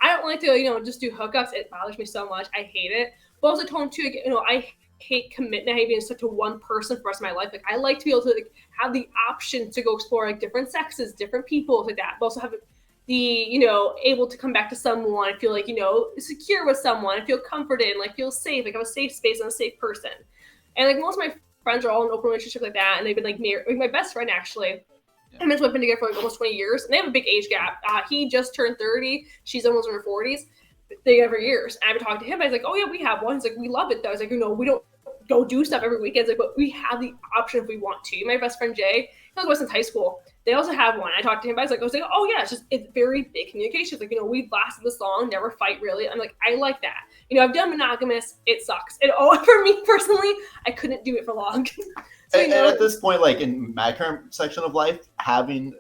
I don't like to, just do hookups. It bothers me so much. I hate it. But also told him too, I hate commitment. I hate being stuck to one person for the rest of my life. Like I like to be able to like have the option to go explore like different sexes, different people, like that. But also have the, able to come back to someone and feel like, secure with someone and feel comforted and like feel safe, like have a safe space and a safe person. And like most of my friends are all in an open relationship like that, and they've been like married. Like my best friend actually, and we've been together for like almost 20 years, and they have a big age gap. He just turned 30, she's almost in her 40s. They get for years. And I've been talking to him. I was like, oh yeah, we have one. He's like, we love it though. I was like, we don't go do stuff every weekend. It's like, but we have the option if we want to. My best friend Jay, he was since high school. They also have one. I talked to him. I was like, oh yeah, it's very big communication. It's like, we've lasted this long, never fight really. I'm like, I like that. I've done monogamous. It sucks. For me personally, I couldn't do it for long. So, and at this point, like in my current section of life, having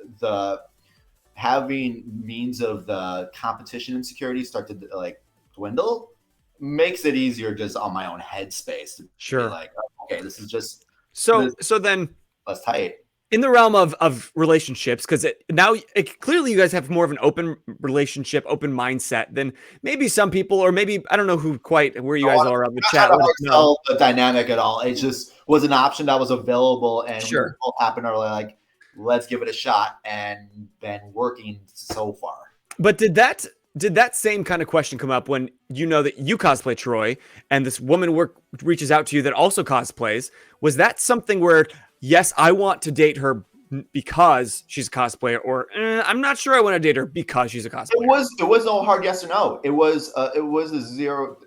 means of the competition insecurity start to like dwindle makes it easier just on my own headspace to be like, okay, this is just so then less tight. In the realm of relationships, because clearly you guys have more of an open relationship, open mindset than maybe some people, or maybe I don't know where you guys are on the chat. I don't know the dynamic at all. It just was an option that was available, and we both happened to like, let's give it a shot, and been working so far. But did that did that same kind of question come up when you know that you cosplay Troy and this woman reaches out to you that also cosplays? Was that something where, yes, I want to date her because she's a cosplayer, or I'm not sure I want to date her because she's a cosplayer? It was no hard yes or no. It was a zero.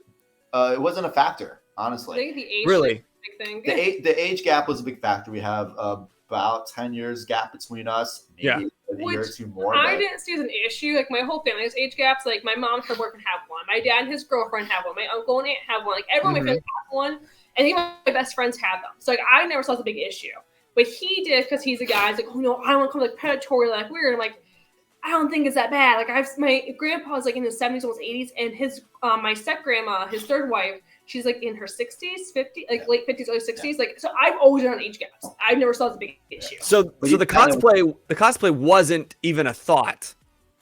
It wasn't a factor, I honestly. think the age Really? thing is a big thing. The age gap was a big factor. We have about 10 years gap between us, maybe Yeah. a year or two more. I but- didn't see as an issue. Like, my whole family has age gaps. Like, my mom and her boyfriend have one. My dad and his girlfriend have one. My uncle and aunt have one. Like, everyone in my family has one. And even my best friends have them. So, like, I never saw it as a big issue. But he did because he's a guy. He's like, oh, no, I don't want to come, like, predatory, like, weird. I'm like, I don't think it's that bad. Like, my grandpa's, like, in his 70s, almost 80s. And his, my step-grandma, his third wife, she's, like, in her 60s, 50, like, late 50s, early 60s. Yeah. Like, so I've always done age gaps. I've never saw it as a big issue. So the cosplay wasn't even a thought.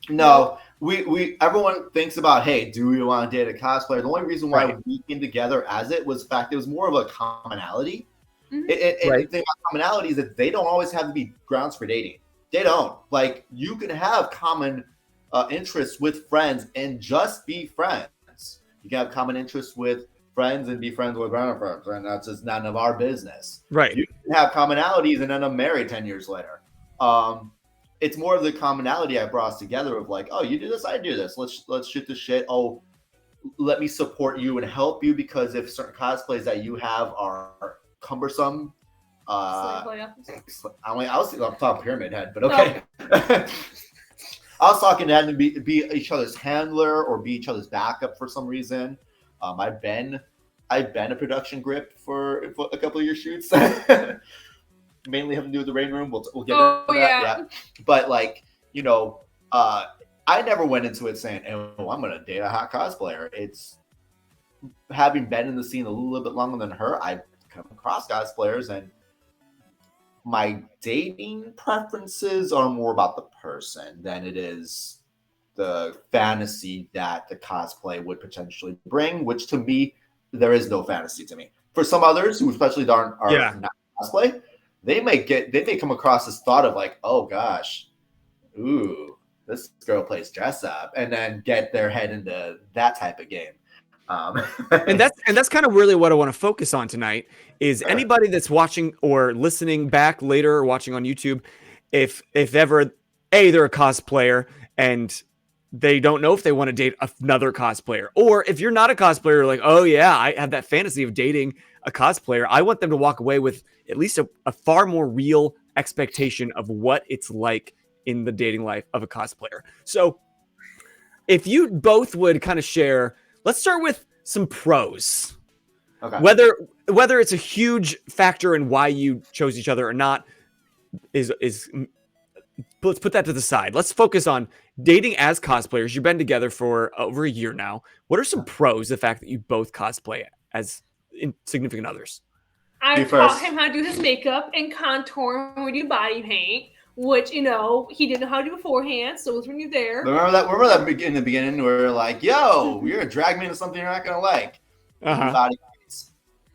No, we everyone thinks about, hey, do we want to date a cosplayer? The only reason why we came together as it was the fact it was more of a commonality. And the thing about commonality is that they don't always have to be grounds for dating. They don't. Like, you can have common interests with friends and just be friends. You can have common interests with friends and be friends with random friends, and that's just none of our business. Right. You can have commonalities and end up married 10 years later. It's more of the commonality that brought us together of like, oh, you do this, I do this. Let's shoot the shit. Oh, let me support you and help you, because if certain cosplays that you have are cumbersome, I was thinking top Pyramid Head, but okay. No. I was talking to having to be each other's handler or be each other's backup for some reason. I've been a production grip for a couple of your shoots. Mainly having to do with the rain room. We'll get into that. Yeah. But like, you know, I never went into it saying, oh, I'm gonna date a hot cosplayer. It's having been in the scene a little bit longer than her, I've come across cosplayers, and my dating preferences are more about the person than it is the fantasy that the cosplay would potentially bring, which to me, there is no fantasy to me. For some others who especially are not cosplay, they may come across this thought of like, oh gosh, ooh, this girl plays dress up, and then get their head into that type of game. And that's kind of really what I want to focus on tonight is anybody that's watching or listening back later or watching on YouTube, if ever they're a cosplayer and they don't know if they want to date another cosplayer, or if you're not a cosplayer, like, oh yeah, I have that fantasy of dating a cosplayer. I want them to walk away with at least a far more real expectation of what it's like in the dating life of a cosplayer. So if you both would kind of share, let's start with some pros. Okay. Whether it's a huge factor in why you chose each other or not is let's put that to the side. Let's focus on dating as cosplayers. You've been together for over a year now. What are some pros, the fact that you both cosplay as significant others? I taught him how to do his makeup and contour when we do body paint, which, you know, he didn't know how to do beforehand, so it was when you're there. Remember that in the beginning where we're like, yo, you're gonna drag me into something you're not gonna like. Body paints,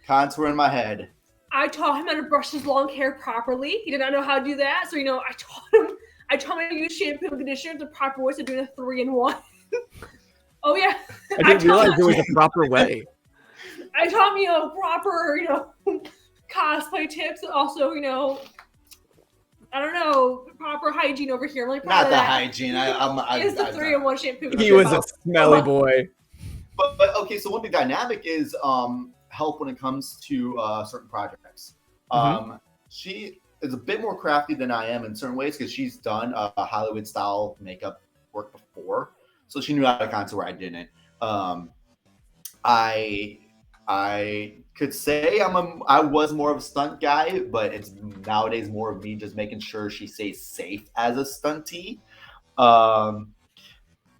contour in my head. I taught him how to brush his long hair properly. He did not know how to do that, so, you know, I taught him how to use shampoo and conditioner the proper way, so doing a 3-in-1. Oh yeah, I didn't realize there was a proper way. I taught me, you know, proper, you know, cosplay tips, and also, you know, I don't know, proper hygiene over here. I'm like, not the hygiene. It's the 3-in-1 shampoo. He was a smelly boy. But okay, so one big dynamic is help when it comes to certain projects. She is a bit more crafty than I am in certain ways because she's done Hollywood style makeup work before, so she knew how to contour. I didn't. I could say I was more of a stunt guy, but it's nowadays more of me just making sure she stays safe as a stuntee.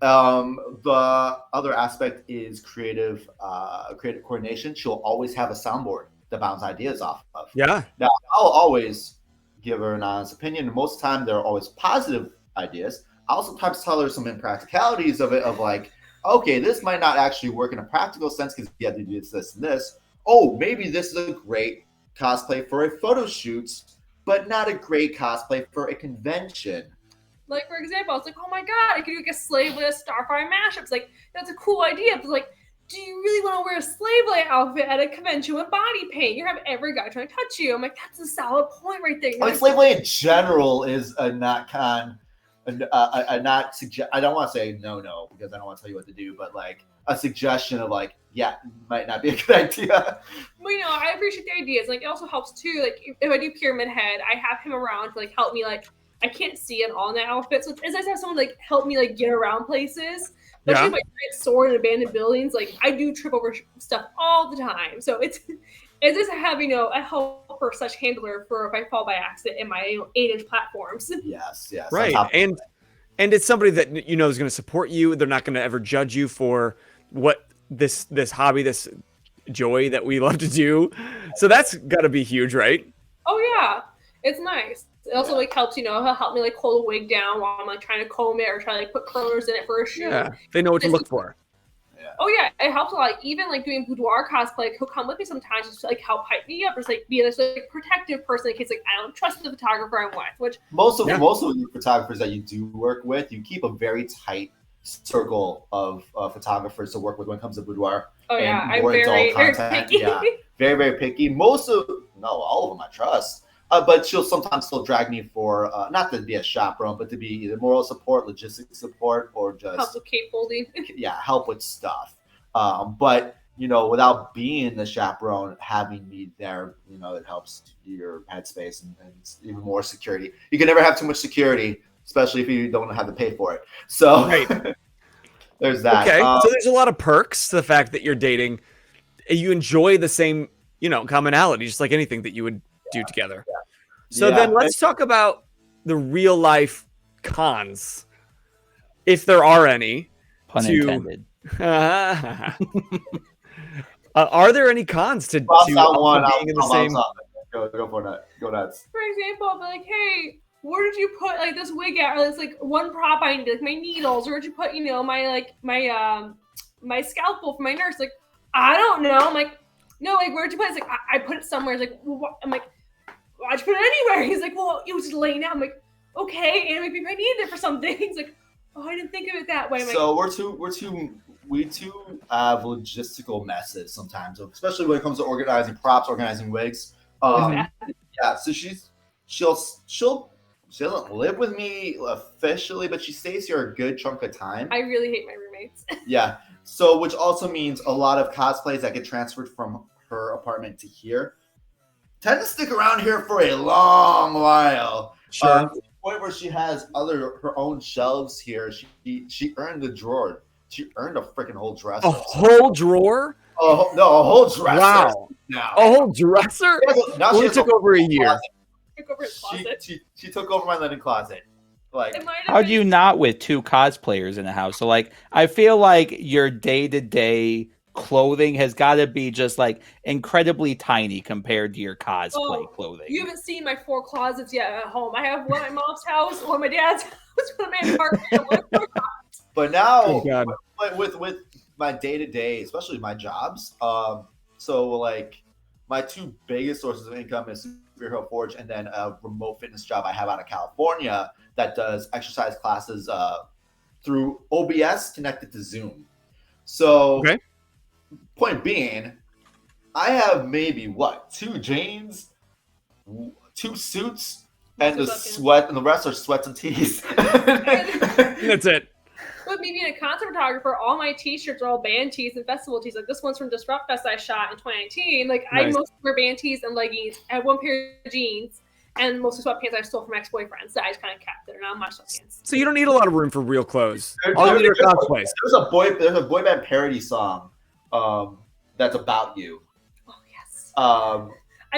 The other aspect is creative coordination. She'll always have a soundboard to bounce ideas off of. Yeah. Now, I'll always give her an honest opinion. Most of the time, they're always positive ideas. I'll sometimes tell her some impracticalities of it, of like, okay, this might not actually work in a practical sense because you have to do this, and this. Oh, maybe this is a great cosplay for a photo shoot, but not a great cosplay for a convention. Like, for example, I was like, oh my god, I could do like a Slavelace Starfire mashup. It's like, that's a cool idea. But like, do you really want to wear a Slavelace outfit at a convention with body paint? You have every guy trying to touch you. I'm like, that's a solid point right there. I mean, slave play in general is a not con, a not suggest. I don't want to say no because I don't want to tell you what to do, but like a suggestion of like, yeah, might not be a good idea. Well, you know, I appreciate the ideas. Like, it also helps too. Like, if I do Pyramid Head, I have him around to like help me. Like, I can't see it all in that outfit, so it's nice to have someone like help me like get around places. Especially my giant sword in abandoned buildings. Like, I do trip over stuff all the time, so it's just having a helper such handler for if I fall by accident in my 8-inch platforms. Yes. Right, and it's somebody that you know is going to support you. They're not going to ever judge you for what this hobby, this joy that we love to do. So that's got to be huge, right? Oh yeah, it's nice. It also like helps, he'll help me like hold a wig down while I'm like trying to comb it or try to like put curlers in it for a shoot. Yeah, they know what to look for. Yeah. Oh yeah, it helps a lot. Even like doing boudoir cosplay, like, he'll come with me sometimes just to like help hype me up or just like be this like protective person in case like I don't trust the photographer I'm with. Which most of the photographers that you do work with, you keep a very tight circle of photographers to work with when it comes to boudoir. Oh yeah, I'm very picky. Yeah, very picky. All of them I trust. But she'll sometimes still drag me for not to be a chaperone, but to be either moral support, logistics support, or just help with cape folding. help with stuff. But without being the chaperone, having me there, it helps your headspace and even more security. You can never have too much security, especially if you don't have to pay for it. So there's that. Okay, so there's a lot of perks to the fact that you're dating. You enjoy the same, commonality, just like anything that you would do together. Yeah. So then let's talk about the real life cons, if there are any. Pun intended. Are there any cons to being in the same? Go for that. Go nuts. For example, I'll be like, hey, where did you put like this wig at? Or this like one prop I need, like my needles, or where'd you put, my scalpel for my nurse? Like, I don't know. I'm like, no, like where'd you put it? It's like I put it somewhere. It's like, well, what? I'm like, why'd you put it anywhere? He's like, well, it was just laying out. I'm like, okay, and maybe I needed it for something. He's like, oh, I didn't think of it that way. I'm so like, we have logistical messes sometimes, especially when it comes to organizing props, organizing wigs. So she doesn't live with me officially, but she stays here a good chunk of time. I really hate my roommates. Yeah. So, which also means a lot of cosplays that get transferred from her apartment to here tend to stick around here for a long while. Sure. To the point where she has her own shelves here. She earned the drawer. She earned a freaking whole dresser. A whole drawer? Oh no, a whole dresser. Wow. Now. A whole dresser? It took over a year. Took over his closet. She took over my linen closet. Like, how do you not with 2 cosplayers in the house? So like, I feel like your day-to-day clothing has got to be just like incredibly tiny compared to your cosplay clothing. You haven't seen my 4 closets yet at home. I have one at my mom's house, one at my dad's house, one at my apartment. But now, with my day-to-day, especially my jobs, so like my 2 biggest sources of income is Superhero Forge and then a remote fitness job I have out of California that does exercise classes through OBS connected to Zoom. So, point being, I have maybe 2 jeans, 2 suits, and the rest are sweats and tees. That's it. With me being a concert photographer, all my t-shirts are all band tees and festival tees. Like this one's from Disrupt Fest I shot in 2019. Like I mostly wear band tees and leggings. I have 1 pair of jeans and mostly sweatpants I stole from ex-boyfriends. So I just kind of kept it. Not much sweatpants. So you don't need a lot of room for real clothes. All of your cosplays. There's a boy band parody song that's about you. Oh yes. I'm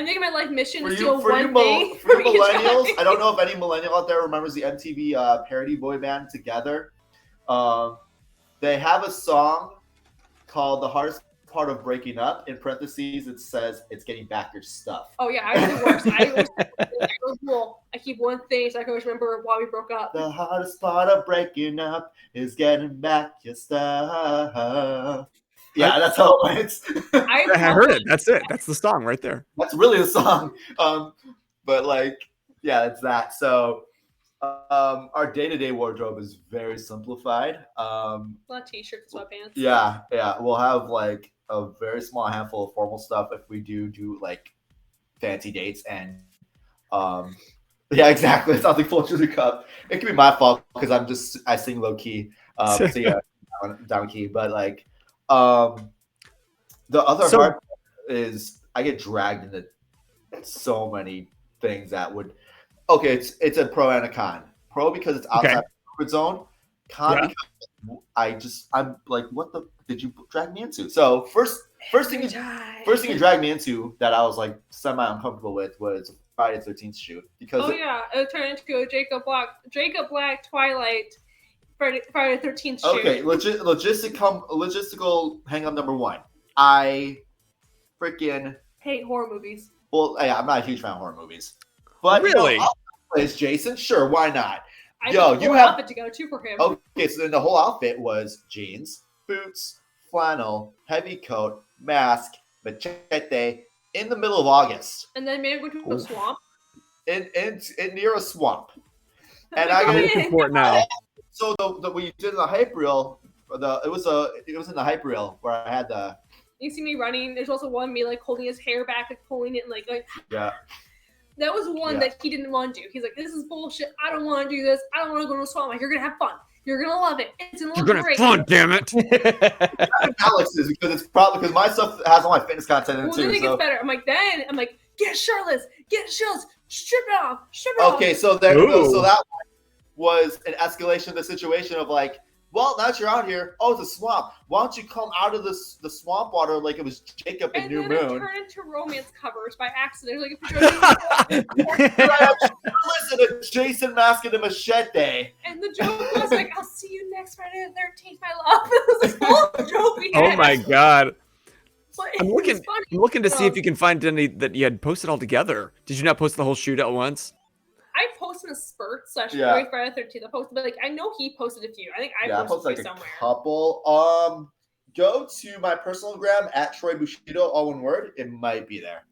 making my life mission to you steal one thing. For you millennials, I don't know if any millennial out there remembers the MTV parody boy band Together. They have a song called "The Hardest Part of Breaking Up." In parentheses, it says it's getting back your stuff. Oh yeah, I was the worst. I keep one thing so I can always remember why we broke up. The hardest part of breaking up is getting back your stuff. Yeah, that's how it went. I heard it. That's it. That's the song right there. That's really the song. But like, yeah, it's that. So Our day-to-day wardrobe is very simplified. A lot of t-shirts, sweatpants. Yeah, we'll have like a very small handful of formal stuff if we do like fancy dates and yeah, exactly. It sounds like full to the cup. It could be my fault because I sing low key. So yeah, down key. But like, the other hard part is I get dragged into so many things that would. Okay, it's a pro and a con. Pro because it's outside the comfort zone. Con because I'm like, what the did you drag me into? So first thing you dragged me into that I was like semi uncomfortable with was Friday the 13th shoot because it turned into a Jacob Black Twilight Friday the 13th shoot. Okay, logistical hang up number one. I freaking hate horror movies. Well, yeah, I'm not a huge fan of horror movies. But really, place Jason, sure, why not? You have outfit to go to for him. Okay, so then the whole outfit was jeans, boots, flannel, heavy coat, mask, machete, in the middle of August. And then maybe go to a swamp. In near a swamp. And I got it now. So the we did the hype reel. It was in the hype reel where I had the. You see me running. There's also one me like holding his hair back, like pulling it, and like yeah. That was one that he didn't want to do. He's like, "This is bullshit. I don't want to do this. I don't want to go to a swamp. Like, you're gonna have fun. You're gonna love it. It's gonna look great. You're gonna have fun, damn it." Alex's because it's probably because my stuff has all my fitness content in it too. Then it gets better. I'm like, get shirtless, strip it off. Okay, so there, so that was an escalation of the situation of like, well, now that you're out here, it's a swamp. Why don't you come out of the swamp water like it was Jacob and New Moon? And then it turned into romance covers by accident. Like, listen to Jason Mask and a machete. And the joke was like, I'll see you next Friday the 13th, my love. It was this whole joke we had. Oh my god. But I'm looking to see if you can find any that you had posted all together. Did you not post the whole shoot at once? I posted a spurt / Friday the 13th. I posted, but like I know he posted a few. I think I posted like somewhere. A couple. Go to my personal gram at Troy Bushido, all one word. It might be there.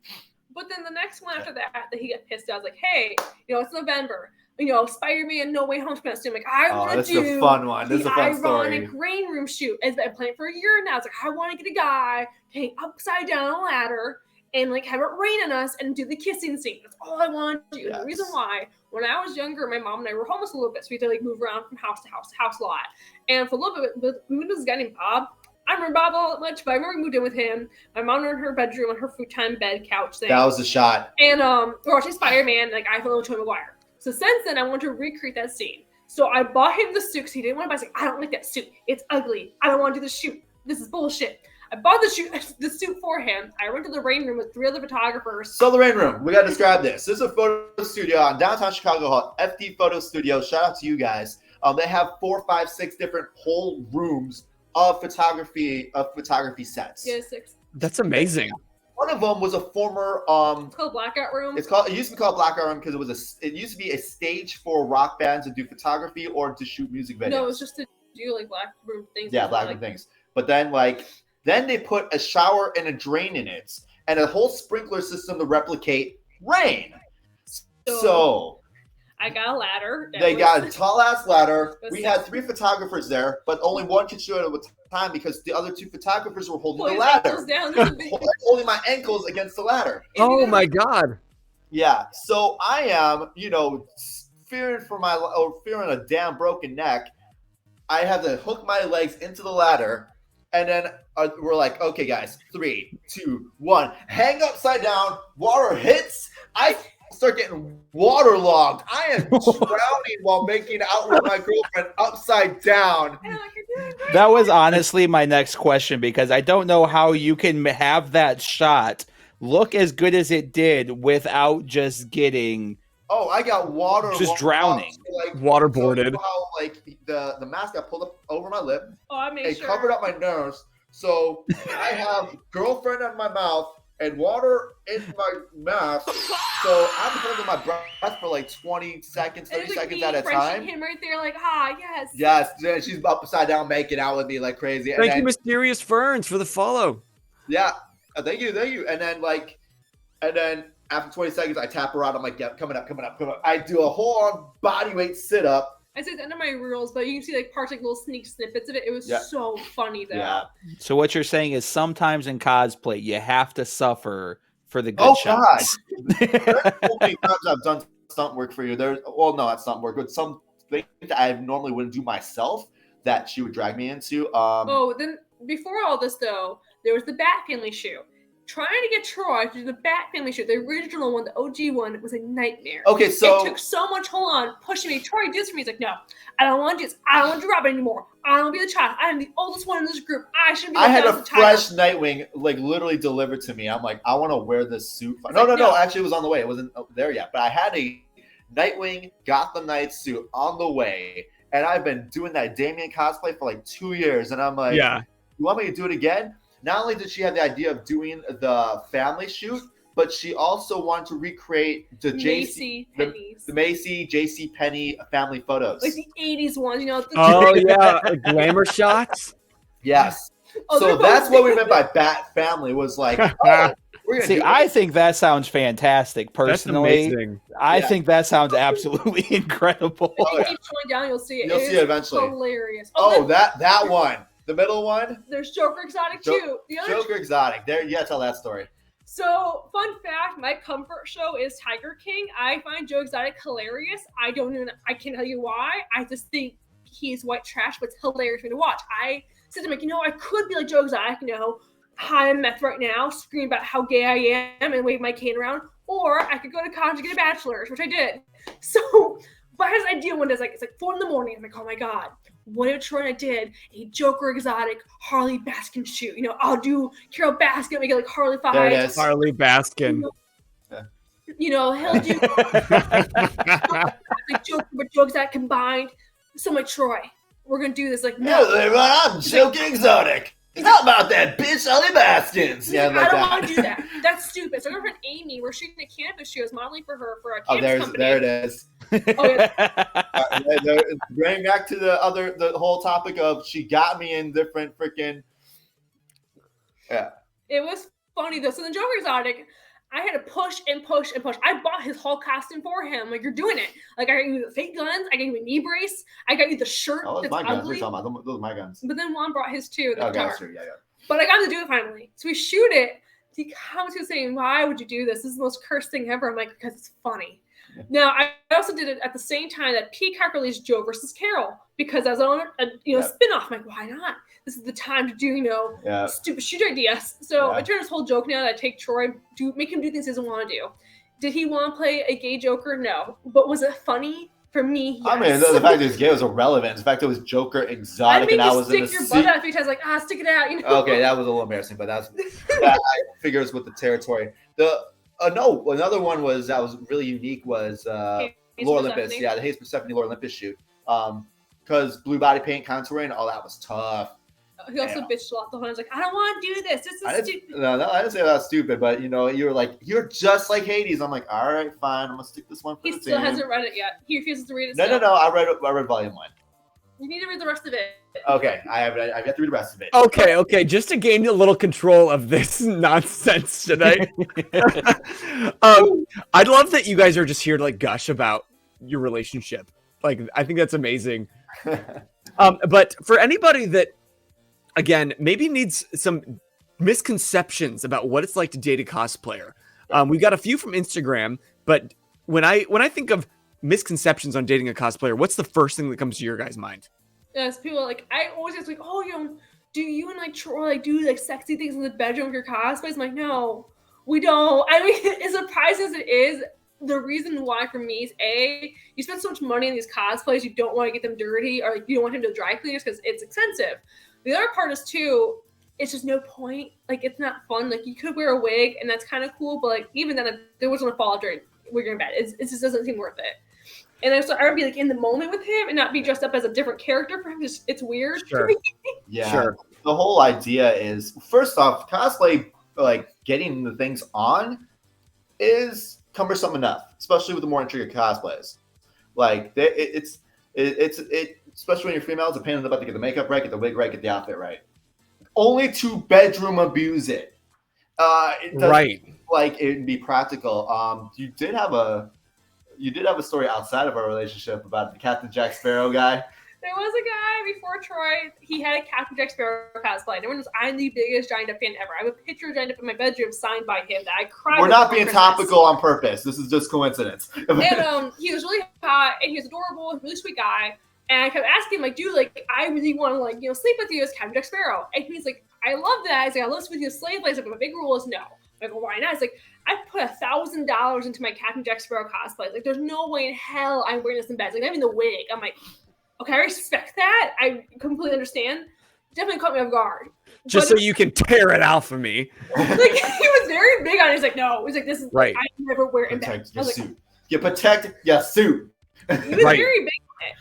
But then the next one after that he got pissed. I was like, hey, it's November. Spider-Man No Way Home's costume. Like I want to do. This is a fun one. This is a fun story. Ironic rain room shoot. I've been playing for a year now. It's like I want to get a guy hang upside down on a ladder and like have it rain on us and do the kissing scene. That's all I want to do. Yes. The reason why, when I was younger, my mom and I were homeless a little bit, so we had to like move around from house to house a lot. And for a little bit, we moved with this guy named Bob. I don't remember Bob all that much, but I remember we moved in with him. My mom in her bedroom on her futon bed couch thing. That was the shot. And we're watching Spider-Man, like I fell with Tobey Maguire. So since then, I wanted to recreate that scene. So I bought him the suit because he didn't want to buy. I was like, I don't like that suit. It's ugly. I don't want to do the shoot. This is bullshit. I bought the suit for him. I went to the rain room with 3 other photographers. So the rain room, we got to describe this. This is a photo studio on downtown Chicago Hall, FD Photo Studio. Shout out to you guys. They have 4, 5, 6 different whole rooms of photography sets. Yeah, 6. That's amazing. One of them was a former it's called Blackout Room. It used to be called Blackout Room because it used to be a stage for rock bands to do photography or to shoot music videos. No, it was just to do like black room things. Yeah, black room things. But then then they put a shower and a drain in it and a whole sprinkler system to replicate rain. So I got a ladder. They got a tall ass ladder. We had 3 photographers there, but only one could shoot at a time because the other 2 photographers were holding the ladder. Holding my ankles against the ladder. Oh my god. Yeah. So I am, fearing a damn broken neck. I have to hook my legs into the ladder. And then we're like, okay, guys, 3, 2, 1. Hang upside down. Water hits. I start getting waterlogged. I am drowning while making out with my girlfriend upside down. That was honestly my next question because I don't know how you can have that shot look as good as it did without just getting. Oh, I got water. Just drowning. Waterboarded. So how, the mask got pulled up over my lip. Oh, I made it sure. covered up my nose. So I have girlfriend in my mouth and water in my mask. So I'm holding my breath for like 20 seconds, 30 seconds at a time. Him right there, like, yes. Yes, she's upside down making out with me like crazy. Thank you, Mysterious Ferns, for the follow. Yeah, thank you. And then After 20 seconds, I tap her out. I'm like, yeah, coming up. I do a whole on bodyweight sit up. I said end of my reels, but you can see like parts, like little sneak snippets of it. It was so funny though. Yeah. So what you're saying is sometimes in cosplay you have to suffer for the good shots. God. There's so many times I've done stunt work for you. No, that's stunt work, but some things that I normally wouldn't do myself that she would drag me into. Then before all this though, there was the Bat Family shoot. Trying to get Troy to do the Bat Family shoot, the original one, the OG one, was a nightmare. Okay, so it took so much pushing me. Troy, do this for me. He's like, no, I don't want to do this. I don't want to do Robin anymore. I don't want to be the child. I am the oldest one in this group. I shouldn't be. I had a fresh Nightwing like literally delivered to me. I'm like, I want to wear this suit. No. Actually, it was on the way. It wasn't there yet, but I had a Nightwing Gotham Knights suit on the way, and I've been doing that Damien cosplay for like 2 years, and I'm like, Yeah. You want me to do it again? Not only did she have the idea of doing the family shoot, but she also wanted to recreate the Macy J.C. Penney family photos, like the '80s ones, you know. Glamour shots. Yes. So that's what we meant by Bat Family. Was like, I think that sounds fantastic. Personally, That's amazing. I think that sounds absolutely incredible. If you keep going down, you'll see it. You'll see it eventually. Hilarious. That one. The middle one? There's Joker Exotic too. The other Joker Exotic. There, yeah, tell that story. So, fun fact, my comfort show is Tiger King. I find Joe Exotic hilarious. I can't tell you why. I just think he's white trash, but it's hilarious for me to watch. I said to him, I could be like Joe Exotic, high on meth right now, scream about how gay I am and wave my cane around, or I could go to college and get a bachelor's, which I did. So, but his idea one day is it's like 4 a.m. I'm like, oh my God. What if Troy and I did a Joker Exotic Harley Baskin shoot? I'll do Carol Baskin, make it like Harley 5. There it is. Harley Baskin. He'll do like Joker with Joe Exotic combined. So my Troy, we're gonna do this like no. I'm Joker Exotic. How about that bitch Harley Baskins? Yeah, I don't want to do that. That's stupid. So our girlfriend Amy, we're shooting a campus. She was modeling for her for a campus company. There it is. Going back to the whole topic of she got me in different freaking. Yeah. It was funny though. So the Joker Exotic, I had to push and push and push. I bought his whole costume for him. Like, you're doing it. Like, I got you the fake guns. I got you a knee brace. I got you the shirt. Oh, that's my guns. ugly. We're talking about those are my guns. But then Juan brought his too. Oh, that's true. Yeah. But I got to do it finally. So we shoot it. The comments were saying, "Why would you do this? This is the most cursed thing ever." I'm like, because it's funny. Yeah. Now, I also did it at the same time that Peacock released Joe versus Carol because as a spinoff. I'm like, why not? This is the time to do, stupid shoot ideas. So I turned this whole joke now that I take Troy, make him do things he doesn't want to do. Did he want to play a gay Joker? No. But was it funny? For me, yes. I mean, the fact that he was gay was irrelevant. The fact that it was Joker Exotic and I was in the stick your butt out a few times, like, stick it out. Okay, that was a little embarrassing, but that I figures with the territory. Another one that was really unique was Lore Olympus. Yeah, the Haze Persephone Lore Olympus shoot. Because blue body paint contouring, that was tough. He also bitched a lot the whole time. I was like, I don't want to do this. This is stupid. No, I didn't say that was stupid, but you were like, you're just like Hades. I'm like, all right, fine. I'm gonna stick this one for the team. He still hasn't read it yet. He refuses to read it. No. I read volume 1. You need to read the rest of it. Okay, I've got to read the rest of it. Okay. Just to gain a little control of this nonsense tonight. I'd love that you guys are just here to gush about your relationship. I think that's amazing. But for anybody that, again, maybe needs some misconceptions about what it's like to date a cosplayer. We got a few from Instagram, but when I think of misconceptions on dating a cosplayer, what's the first thing that comes to your guys' mind? Yes, people I always ask do you and Troy do sexy things in the bedroom with your cosplays? I'm like, no, we don't. I mean, as surprising as it is, the reason why for me is you spend so much money on these cosplays, you don't want to get them dirty, or you don't want him to dry cleaners because it's expensive. The other part is too, it's just no point. It's not fun. You could wear a wig and that's kind of cool, but even then, there was gonna fall out during when you're in bed. It just doesn't seem worth it. And I would be in the moment with him and not be dressed up as a different character for him. It's weird. Sure. Yeah. Sure. The whole idea is, first off, cosplay, getting the things on is cumbersome enough, especially with the more intricate cosplays. It's especially when you're female, it's a pain in the butt to get the makeup right, get the wig right, get the outfit right. Only to bedroom abuse it. It doesn't Right. like it'd be practical. You did have a story outside of our relationship about the Captain Jack Sparrow guy. There was a guy before Troy. He had a Captain Jack Sparrow cosplay. Everyone knows I'm the biggest Johnny Depp fan ever. I have a picture of Johnny Depp in my bedroom signed by him that I cried. We're not over being Christmas. topical on purpose. This is just coincidence. And he was really hot, and he was adorable, really sweet guy. And I kept asking him, like, dude, like, I really want to, like, you know, sleep with you as Captain Jack Sparrow. And he's like, I love that. He's like, I love sleeping with you as slave ladies. Like, my big rule is no. I'm like, well, why not? He's like, I put $1,000 into my Captain Jack Sparrow cosplay. Like, there's no way in hell I'm wearing this in bed. Like, not even the wig. I'm like, okay, I respect that. I completely understand. Definitely caught me off guard. Just so you can tear it out for me. Like, he was very big on it. He's like, no. He's like, this is right. I never wear it in bed. Protect your I was suit. You protect your suit. He was Right. very big on it.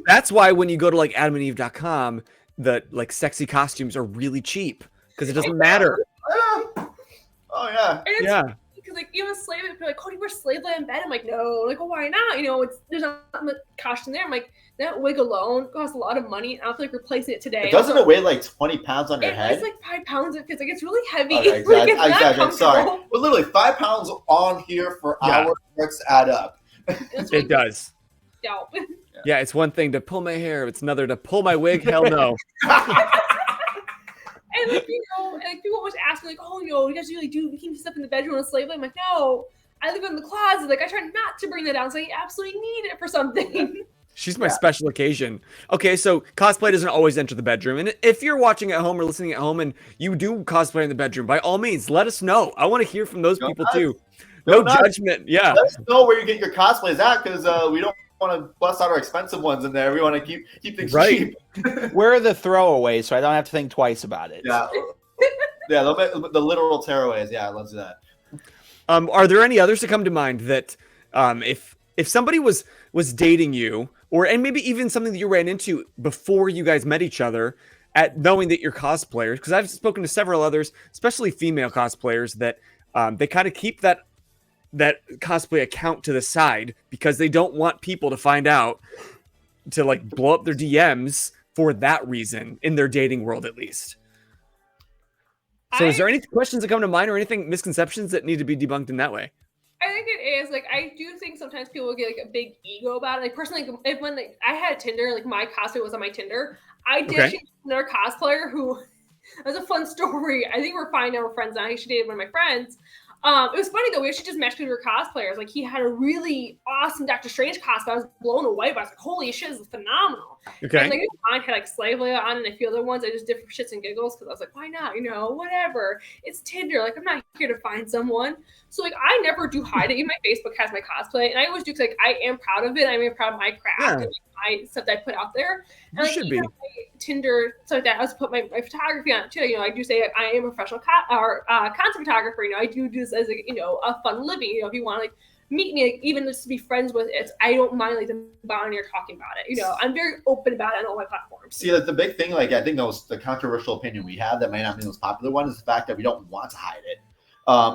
That's why when you go to like adamandeve.com, the like sexy costumes are really cheap because it doesn't matter. Oh yeah. And it's Yeah. because like even slave, people are like, oh, do you wear slave lay in bed? I'm like, no. Like, well, why not? You know, there's not much costume there. I'm like, that wig alone costs a lot of money. I don't feel like replacing it today. Doesn't it weigh like 20 pounds on your head? It's like 5 pounds. It feels like it's really heavy. Okay, Like, it's not I'm sorry. comfortable. But literally 5 pounds on here for Yeah. our works add up. It's It does. dope. Yeah, it's one thing to pull my hair, it's another to pull my wig. Hell no. And like, you know, and like people always ask me like, oh, you know, you guys really do keep stuff in the bedroom on slave. I'm like, no, I leave it in the closet. Like I try not to bring that down. So I absolutely need it for something. She's my special occasion. Okay, so cosplay doesn't always enter the bedroom. And if you're watching at home or listening at home and you do cosplay in the bedroom, by all means, let us know. I want to hear from those people too. No judgment. Yeah. Let us know where you get your cosplays at because we don't want to bust out our expensive ones in there. We want to keep things cheap. Where are the throwaways so I don't have to think twice about it? Yeah. Yeah, the literal tearaways. Yeah, let's do that. Are there any others that come to mind that if somebody was dating you, and maybe even something that you ran into before you guys met each other, at knowing that you're cosplayers? Because I've spoken to several others, especially female cosplayers, that they kind of keep that cosplay account to the side because they don't want people to find out, to like blow up their DMs for that reason in their dating world, at least. So is there any questions that come to mind or anything misconceptions that need to be debunked in that way? I think it is like I do think sometimes people get like a big ego about it. Like personally, if when like, I had Tindr, like my cosplay was on my Tindr. I did actually another cosplayer who it was a fun story. I think we're fine now. We're friends now. She dated one of my friends. It was funny though. We actually just matched with her cosplayers. Like he had a really awesome Doctor Strange cosplay. I was blown away by it. I was like, holy shit, this is phenomenal. Okay. And like mine had like Slave Leia on and a few other ones. I just did for shits and giggles because I was like, why not? You know, whatever. It's Tindr. Like I'm not here to find someone. So like I never do hide it. Even my Facebook has my cosplay, and I always do because like I am proud of it. I'm really proud of my craft and like, my stuff that I put out there. And You like should even be. my Tindr, so like that. I also put my photography on it too. You know, I do say I am a professional content photographer. You know, I do this as a a fun living. You know, if you want to like meet me, like, even just to be friends with it, I don't mind like the bonding or talking about it. You know, I'm very open about it on all my platforms. See, the big thing, like I think the controversial opinion we have that might not be the most popular one is the fact that we don't want to hide it.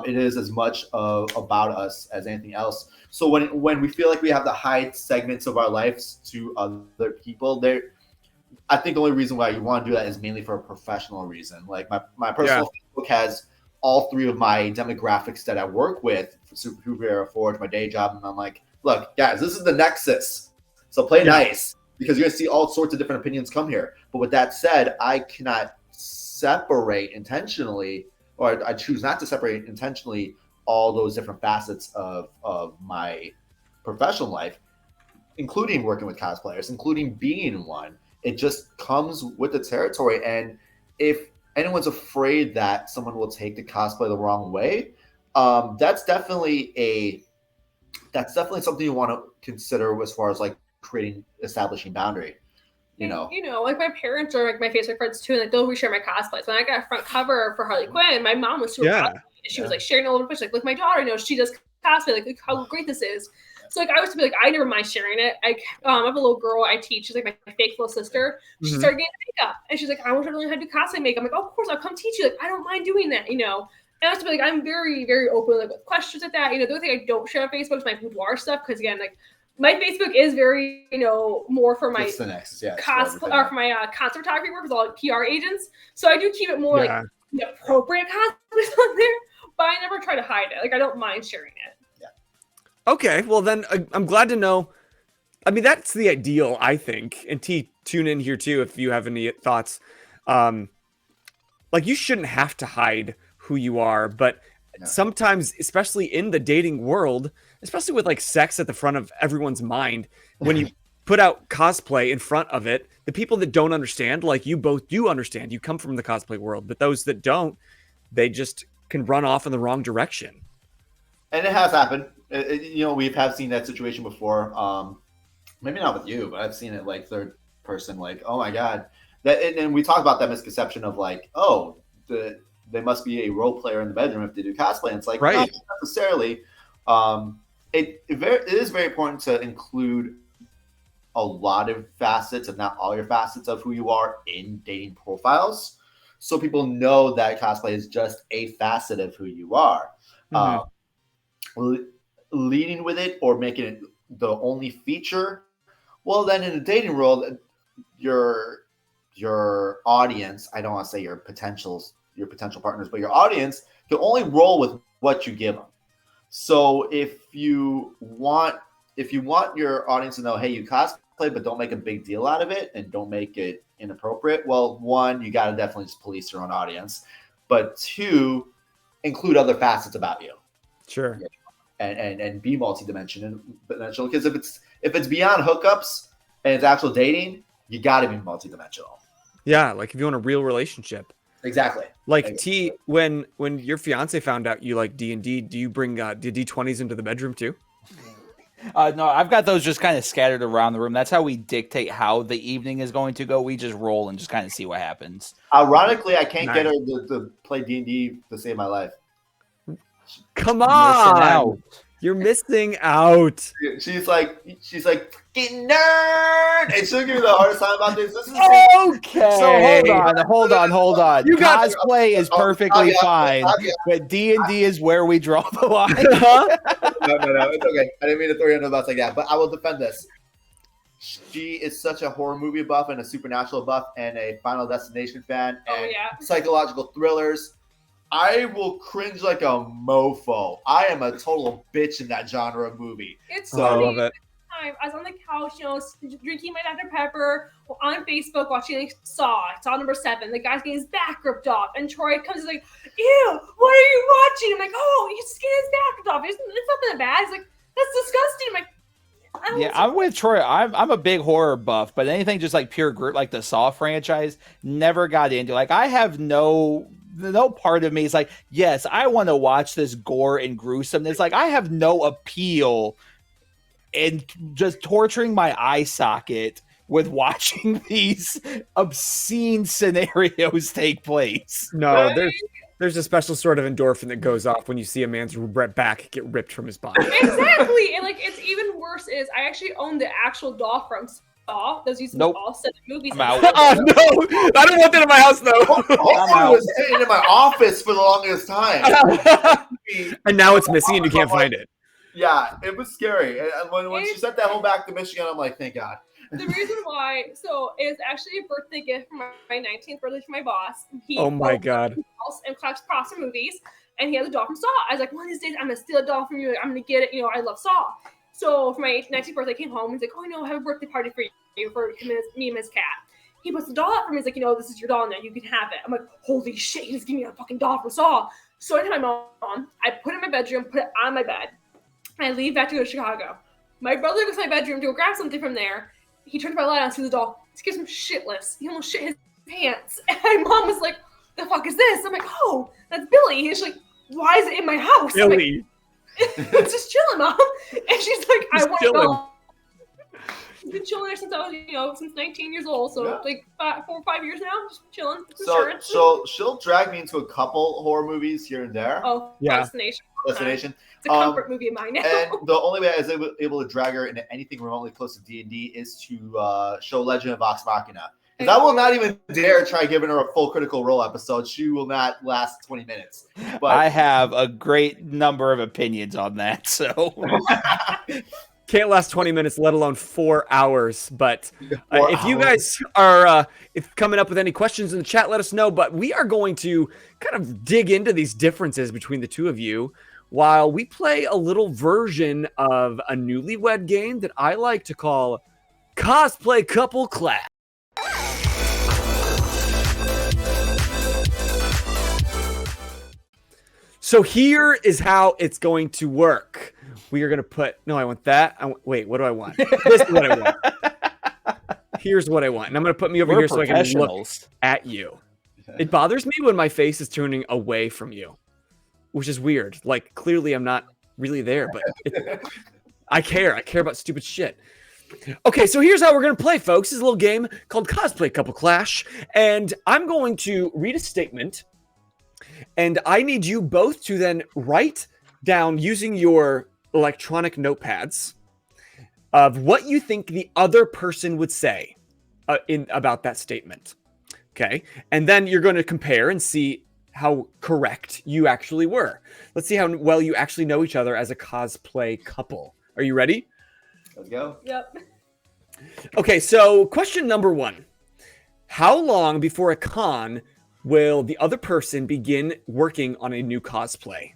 It is as much about us as anything else. So when we feel like we have to hide segments of our lives to other people, I think the only reason why you want to do that is mainly for a professional reason. Like my personal Facebook has all 3 of my demographics that I work with for Superhero Forge, my day job, and I'm like, look, guys, this is the nexus. So play nice because you're gonna see all sorts of different opinions come here. But with that said, I cannot separate intentionally, or I choose not to separate intentionally all those different facets of my professional life, including working with cosplayers, including being one. It just comes with the territory. And if anyone's afraid that someone will take the cosplay the wrong way, that's definitely something you want to consider as far as like establishing boundary. You know, like my parents are like my Facebook friends too, and like they'll reshare my cosplays. When I got a front cover for Harley Quinn, my mom was super proud of me. She was like sharing all over the pictures, like, look, my daughter, she does cosplay, like look how great this is. So like I was to be like, I never mind sharing it. I have a little girl I teach. She's like my fake little sister. She started getting makeup, and she's like, I want to learn how to do cosplay makeup. I'm like, oh, of course, I'll come teach you. Like I don't mind doing that, And I was to be like, I'm very, very open like with questions at that. The only thing I don't share on Facebook is my boudoir stuff because again, like my Facebook is very, more for my cosplay or for my concert photography work with all PR agents. So I do keep it more like appropriate cosplays on there. hide it. Like, I don't mind sharing it. Okay, well then I'm glad to know. I mean, that's the ideal, I think. And T, tune in here too if you have any thoughts. Like, you shouldn't have to hide who you are, but sometimes, especially in the dating world, especially with like sex at the front of everyone's mind, when you put out cosplay in front of it, the people that don't understand, like you both do understand, you come from the cosplay world, but those that don't, they just can run off in the wrong direction. And it has happened. We have seen that situation before. Maybe not with you, but I've seen it like third person, like, oh my God. And we talked about that misconception of like, oh, they must be a role player in the bedroom if they do cosplay. And it's like, right. Not necessarily. It is very important to include a lot of facets, if not all your facets of who you are in dating profiles. So people know that cosplay is just a facet of who you are. Mm-hmm. Leading with it or making it the only feature, well, then in the dating world, your audience, I don't want to say your potential partners, but your audience can only roll with what you give them. So if you want your audience to know, hey, you cosplay, but don't make a big deal out of it and don't make it inappropriate. Well, one, you got to definitely just police your own audience, but two, include other facets about you. Sure. And be multidimensional, because if it's beyond hookups and it's actual dating, you got to be multidimensional. Yeah, like if you want a real relationship. Exactly. Like T, when your fiance found out you like D&D, do you bring the D20s into the bedroom too? No, I've got those just kind of scattered around the room. That's how we dictate how the evening is going to go. We just roll and just kind of see what happens. Ironically, I can't get her to play D&D to save my life. Come on, you're missing out. She's like, fucking nerd, and she'll give me the hardest time about this. This is okay. So hold on. You cosplay is perfectly fine, but D&D is where we draw the line. No, it's okay. I didn't mean to throw you under the bus like that, but I will defend this. She is such a horror movie buff and a supernatural buff and a Final Destination fan and psychological thrillers. I will cringe like a mofo. I am a total bitch in that genre of movie. It's so I love it. I was on the couch, drinking my Dr. Pepper on Facebook, watching Saw number 7. The guy's getting his back ripped off, and Troy comes and is like, "Ew, what are you watching?" I'm like, "Oh, he's just getting his back ripped off. It's not that bad." He's like, "That's disgusting." I'm like, I'm with Troy. I'm a big horror buff, but anything just like pure grit, like the Saw franchise, never got into. Like, I have no part of me is like, yes, I want to watch this gore and gruesomeness. Like, I have no appeal in just torturing my eye socket with watching these obscene scenarios take place. No, there's a special sort of endorphin that goes off when you see a man's back get ripped from his body. Exactly. And like, it's even worse is I actually own the actual doll from Saw. Those used to be all 7 movies. Oh no, I don't want that in my house though. I was sitting in my office for the longest time. And now it's missing and you can't find it. Yeah, it was scary. And when she sent that home back to Michigan, I'm like, thank God. The reason why, so it's actually a birthday gift for my 19th birthday from my boss. Oh my God. And collects props for movies, and he has a doll from Saw. I was like, one of these days I'm gonna steal a doll from you. I'm gonna get it. I love Saw. So for my 19th birthday, I came home. He's like, oh, I have a birthday party for you for me and his cat. He puts the doll out for me. He's like, this is your doll now. You can have it. I'm like, holy shit, he's giving me a fucking doll from Saw. So I tell my mom, I put it in my bedroom, put it on my bed. I leave back to go to Chicago. My brother goes to my bedroom to go grab something from there. He turns my light on, sees the doll. He gets him shitless. He almost shit his pants. And my mom was like, the fuck is this? I'm like, oh, that's Billy. And she's like, why is it in my house? Billy. It's just chilling, Mom. And she's like, I want to go. I've been chilling there since I was, since 19 years old. So like 4 or 5 years now, just chilling. So she'll drag me into a couple horror movies here and there. Oh, yeah. Destination. It's a comfort movie of mine now. And the only way I was able to drag her into anything remotely close to D&D is to show Legend of Vox Machina. Because I will not even dare try giving her a full Critical Role episode. She will not last 20 minutes. But I have a great number of opinions on that. So can't last 20 minutes, let alone 4 hours. But if you guys are coming up with any questions in the chat, let us know. But we are going to kind of dig into these differences between the two of you. while we play a little version of a newlywed game that I like to call Cosplay Couple Clash. So here is how it's going to work. We are going to put, no, I want that. Wait, what do I want? This is what I want. Here's what I want. And I'm going to put me over here so I can look at you. It bothers me when my face is turning away from you, which is weird. Like, clearly I'm not really there, but I care. I care about stupid shit. Okay, so here's how we're going to play, folks. This is a little game called Cosplay Couple Clash. And I'm going to read a statement. And I need you both to then write down using your electronic notepads of what you think the other person would say about that statement. Okay. And then you're going to compare and see how correct you actually were. Let's see how well you actually know each other as a cosplay couple. Are you ready? Let's go. Yep. Okay. So question number 1, how long before a con will the other person begin working on a new cosplay?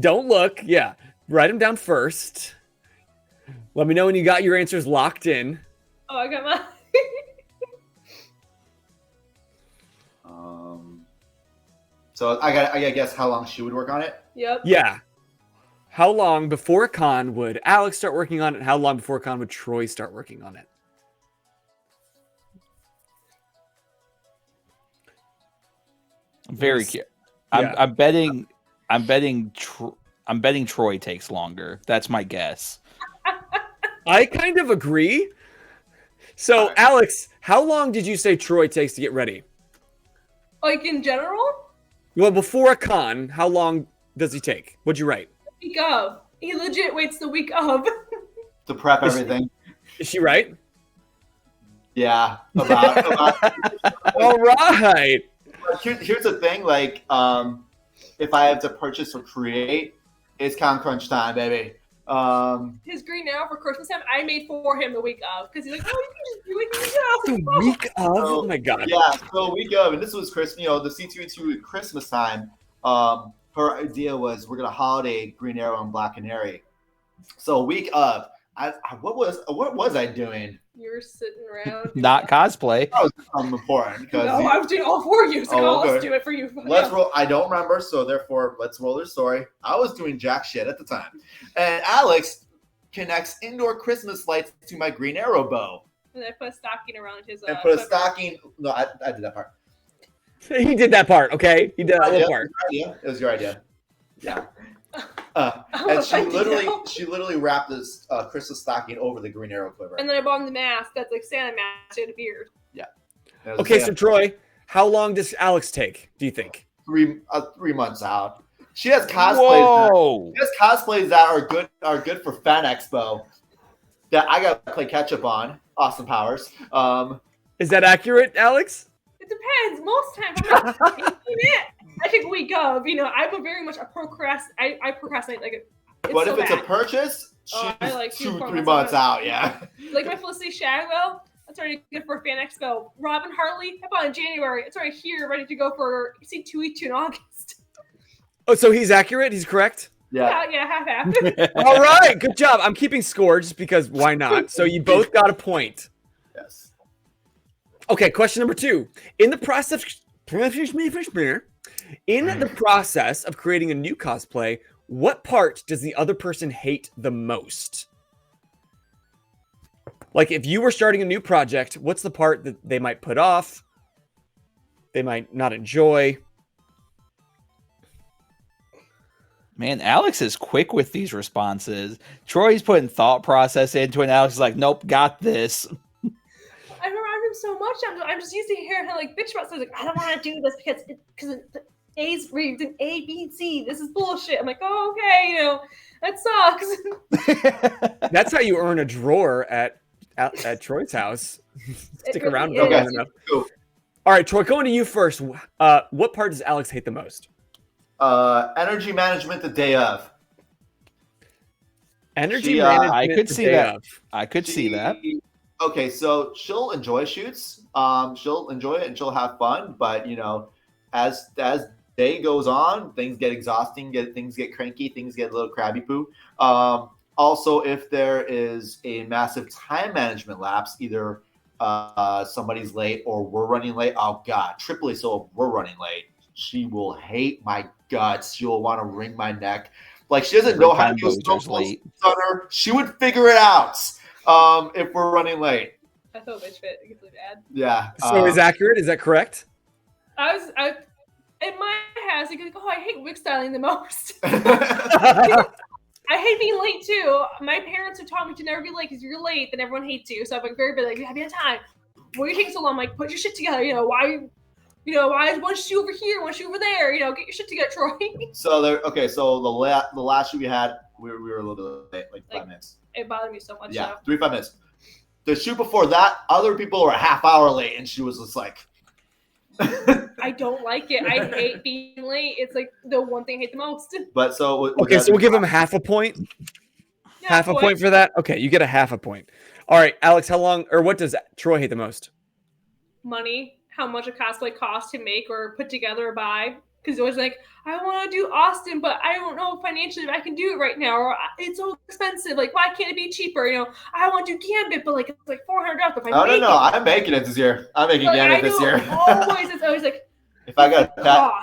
Don't look. Yeah. Write them down first. Let me know when you got your answers locked in. Oh, I got mine. So I gotta guess how long she would work on it. Yep. Yeah. How long before a con would Alex start working on it? And how long before a con would Troy start working on it? Very cute. Yeah. I'm betting Troy takes longer. That's my guess. I kind of agree. So, Alex, how long did you say Troy takes to get ready? Like in general? Well, before a con, how long does he take? What'd you write? Week of. He legit waits the week of. To prep everything. Is she right? Yeah. About. All right. Here's the thing, like, if I have to purchase or create, it's con crunch time, baby. His green arrow for Christmas time, I made for him the week of because he's like, oh, you can just do it yourself. The week of? Oh my god. Yeah, so week of, and this was Christmas, the C2E2 Christmas time. Her idea was we're gonna holiday Green Arrow and Black Canary. So week of, what was I doing? You were sitting around. Not cosplay. That was important because No, I was doing all for you. So Oh, okay. let's do it for you. let's roll. I don't remember, so therefore let's roll their story. I was doing jack shit at the time, and Alex connects indoor Christmas lights to my Green Arrow bow And I put a stocking around his. and put a quiver. stocking. No, I did that part. He did that part, okay? He did that little part. Yeah, it was your idea. Yeah. Oh, And she I did. literally wrapped this Christmas stocking over the Green Arrow quiver. And then I bought him the mask that's like Santa mask. He had a beard. And it was, Okay, so Troy, how long does Alex take, do you think? 3 months out. She has cosplays. Whoa! She has cosplays that are good for Fan Expo. That I gotta play catch up on. Austin Powers. Is that accurate, Alex? It depends. Most times I'm not taking it. I take a week of. I'm very much a procrastinate. I procrastinate like But so if it's bad. a purchase, she's Oh, I like 2-3 months out. Yeah. Like my Felicity Shagwell, that's already good for Fan Expo. Robin Hartley, I bought in January. It's already here, ready to go for C2E2 in August. Oh, so he's accurate? He's correct? Yeah. Yeah, half. All right, good job. I'm keeping score just because why not? So you both got a point. Yes. Okay, question number 2. In the process of creating a new cosplay, what part does the other person hate the most? Like if you were starting a new project, what's the part that they might put off? They might not enjoy? Man, Alex is quick with these responses. Troy's putting thought process into it, and Alex is like, nope, got this. I remind him so much. I'm just used to hearing him like bitch about stuff. Like, I don't want to do this because the A's reads an A, B, and C. This is bullshit. I'm like, oh, okay, that sucks. That's how you earn a drawer at Troy's house. Stick really around is. for long Okay. enough. Cool. All right, Troy, going to you first. What part does Alex hate the most? Energy management the day of. Energy She, management. I could the see day that. of. I could see that. Okay, so she'll enjoy shoots. She'll enjoy it and she'll have fun. But as day goes on, things get exhausting, things get cranky, things get a little crabby poo. Also, if there is a massive time management lapse, either somebody's late or we're running late. Oh God, triply so if we're running late, she will hate my guts. She will want to wring my neck. Like she doesn't know how to use late. Stunner. She would figure it out if we're running late. I thought bitch fit. I guess bad. Yeah. So is accurate? Is that correct? I in my house, like, oh, I hate wig styling the most. I hate being late too. My parents have taught me to never be late because you're late, then everyone hates you. So I'm like very big, like, have you had time? Why are you taking so long? I'm like, put your shit together. Why is one shoe over here, one shoe over there? Get your shit together, Troy. So the last shoe we had, we were a little bit late, like 5 minutes. It bothered me so much. Yeah, 5 minutes. The shoe before that, other people were a half hour late, and she was just like. I don't like it. I hate being late. It's like the one thing I hate the most. But so okay, so we'll give him half a point. Yeah, half a point for that. Okay, you get a half a point. All right, Alex, how long or what does Troy hate the most? Money. How much a cosplay costs to make or put together or buy. Because it was like, I want to do Austin, but I don't know financially if I can do it right now, or it's so expensive. Like, why can't it be cheaper? I want to do Gambit, but like it's like $400. If I'm making it this year. I'm making Gambit this year. It's always like. If I got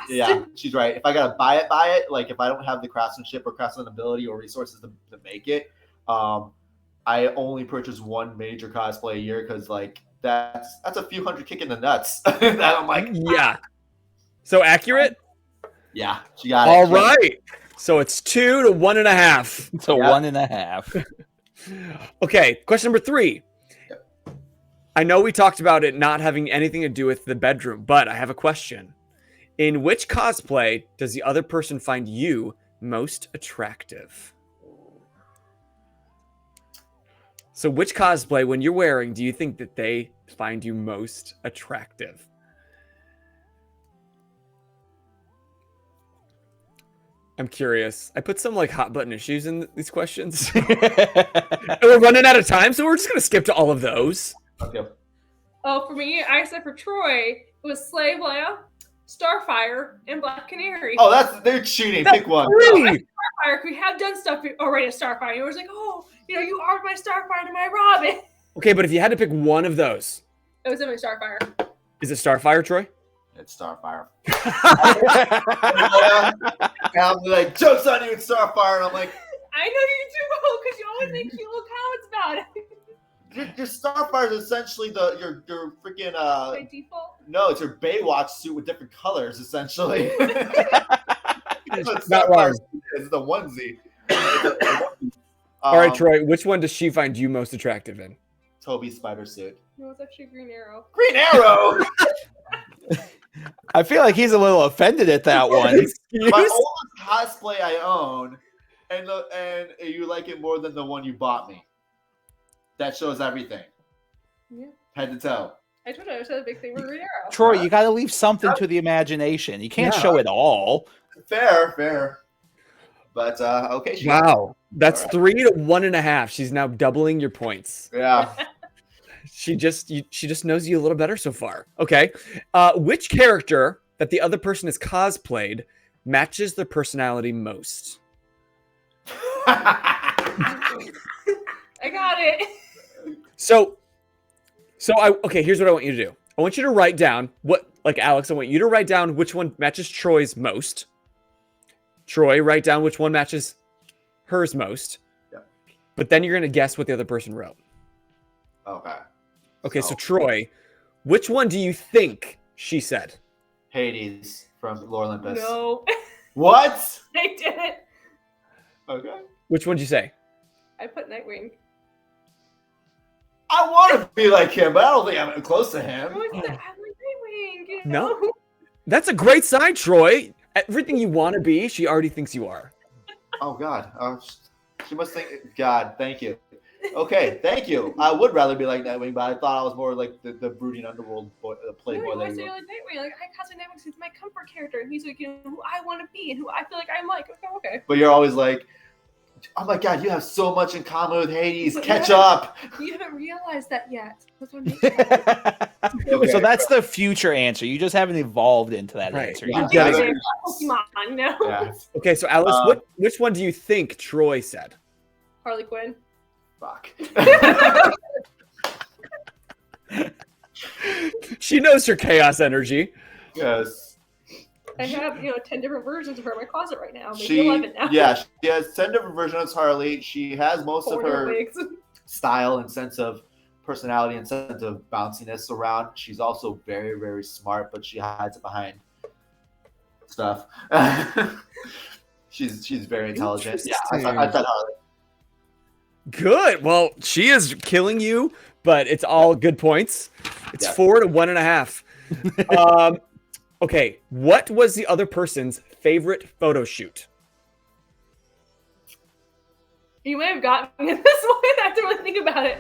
yeah, she's right. If I gotta buy it. Like if I don't have the craftsmanship or craftsman ability or resources to make it, I only purchase one major cosplay a year because like that's a few hundred kick in the nuts. That I'm like, yeah. So accurate. Yeah, she got it. All right. So it's 2 to 1.5. So 1.5. Okay, question number 3. Yep. I know we talked about it not having anything to do with the bedroom, but I have a question. In which cosplay does the other person find you most attractive? So which cosplay, when you're wearing, do you think that they find you most attractive? I'm curious. I put some like hot button issues in these questions. We're running out of time, so we're just going to skip to all of those. Okay. Oh, for me, I said for Troy, it was Slave Leia, Starfire, and Black Canary. Oh, they're cheating. Pick one. Starfire, we have done stuff already at Starfire. It was like, oh, you are my Starfire and my Robin. Okay, but if you had to pick one of those. It was definitely Starfire. Is it Starfire, Troy? It's Starfire. I'm like, joke's on you, it's Starfire. And I'm like, I know you do, because you always make cute little comments about it. Your Starfire is essentially your freaking by default? No, it's your Baywatch suit with different colors, essentially. It's not wrong. It's the onesie. All right, Troy, which one does she find you most attractive in? Toby's spider suit. No, it's actually Green Arrow. Green Arrow! I feel like he's a little offended at that one. My oldest cosplay I own, and you like it more than the one you bought me. That shows everything. Yeah. Head to toe. I told you I said a big thing with Green Arrow. Troy, you got to leave something to the imagination. You can't show it all. Fair. But okay. Wow, that's 3 to 1.5. She's now doubling your points. Yeah. She just knows you a little better so far. Okay. Which character that the other person has cosplayed matches their personality most? I got it. So here's what I want you to do. I want you to write down Alex, I want you to write down which one matches Troy's most. Troy, write down which one matches hers most. Yeah. But then you're going to guess what the other person wrote. Okay, so Troy, which one do you think she said? Hades from Lore Olympus. No. What? I didn't. Okay. Which one did you say? I put Nightwing. I want to be like him, but I don't think I'm close to him. I'm like Nightwing. No. That's a great sign, Troy. Everything you want to be, she already thinks you are. Oh, God. She must think, God, thank you. Okay, thank you. I would rather be like Nightwing, but I thought I was more like the brooding underworld boy, the playboy. No, I say like Nightwing. Like I cosplay Nightwing because he's my comfort character, and he's like who I want to be and who I feel like I'm like. Okay. But you're always like, Oh my God, you have so much in common with Hades. But Catch yeah. up. You haven't realized that yet. That's what I'm Okay. So that's the future answer. You just haven't evolved into that Right. answer. Yeah. You Yeah. get it. Pokemon, you know? Yeah. Okay, so Alice, which one do you think Troy said? Harley Quinn. Fuck. She knows her chaos energy. Yes. I have, 10 different versions of her in my closet right now. Maybe She 11 now. she has 10 different versions of Harley. She has most 4 of different her wigs. style and sense of personality and sense of bounciness around. She's also very, very smart, but she hides it behind stuff. she's very intelligent. Yeah, I thought Harley. Good. Well, she is killing you, but it's all good points. It's 4 to 1.5. Okay, what was the other person's favorite photo shoot? You may have gotten me at this one. I have to really think about it.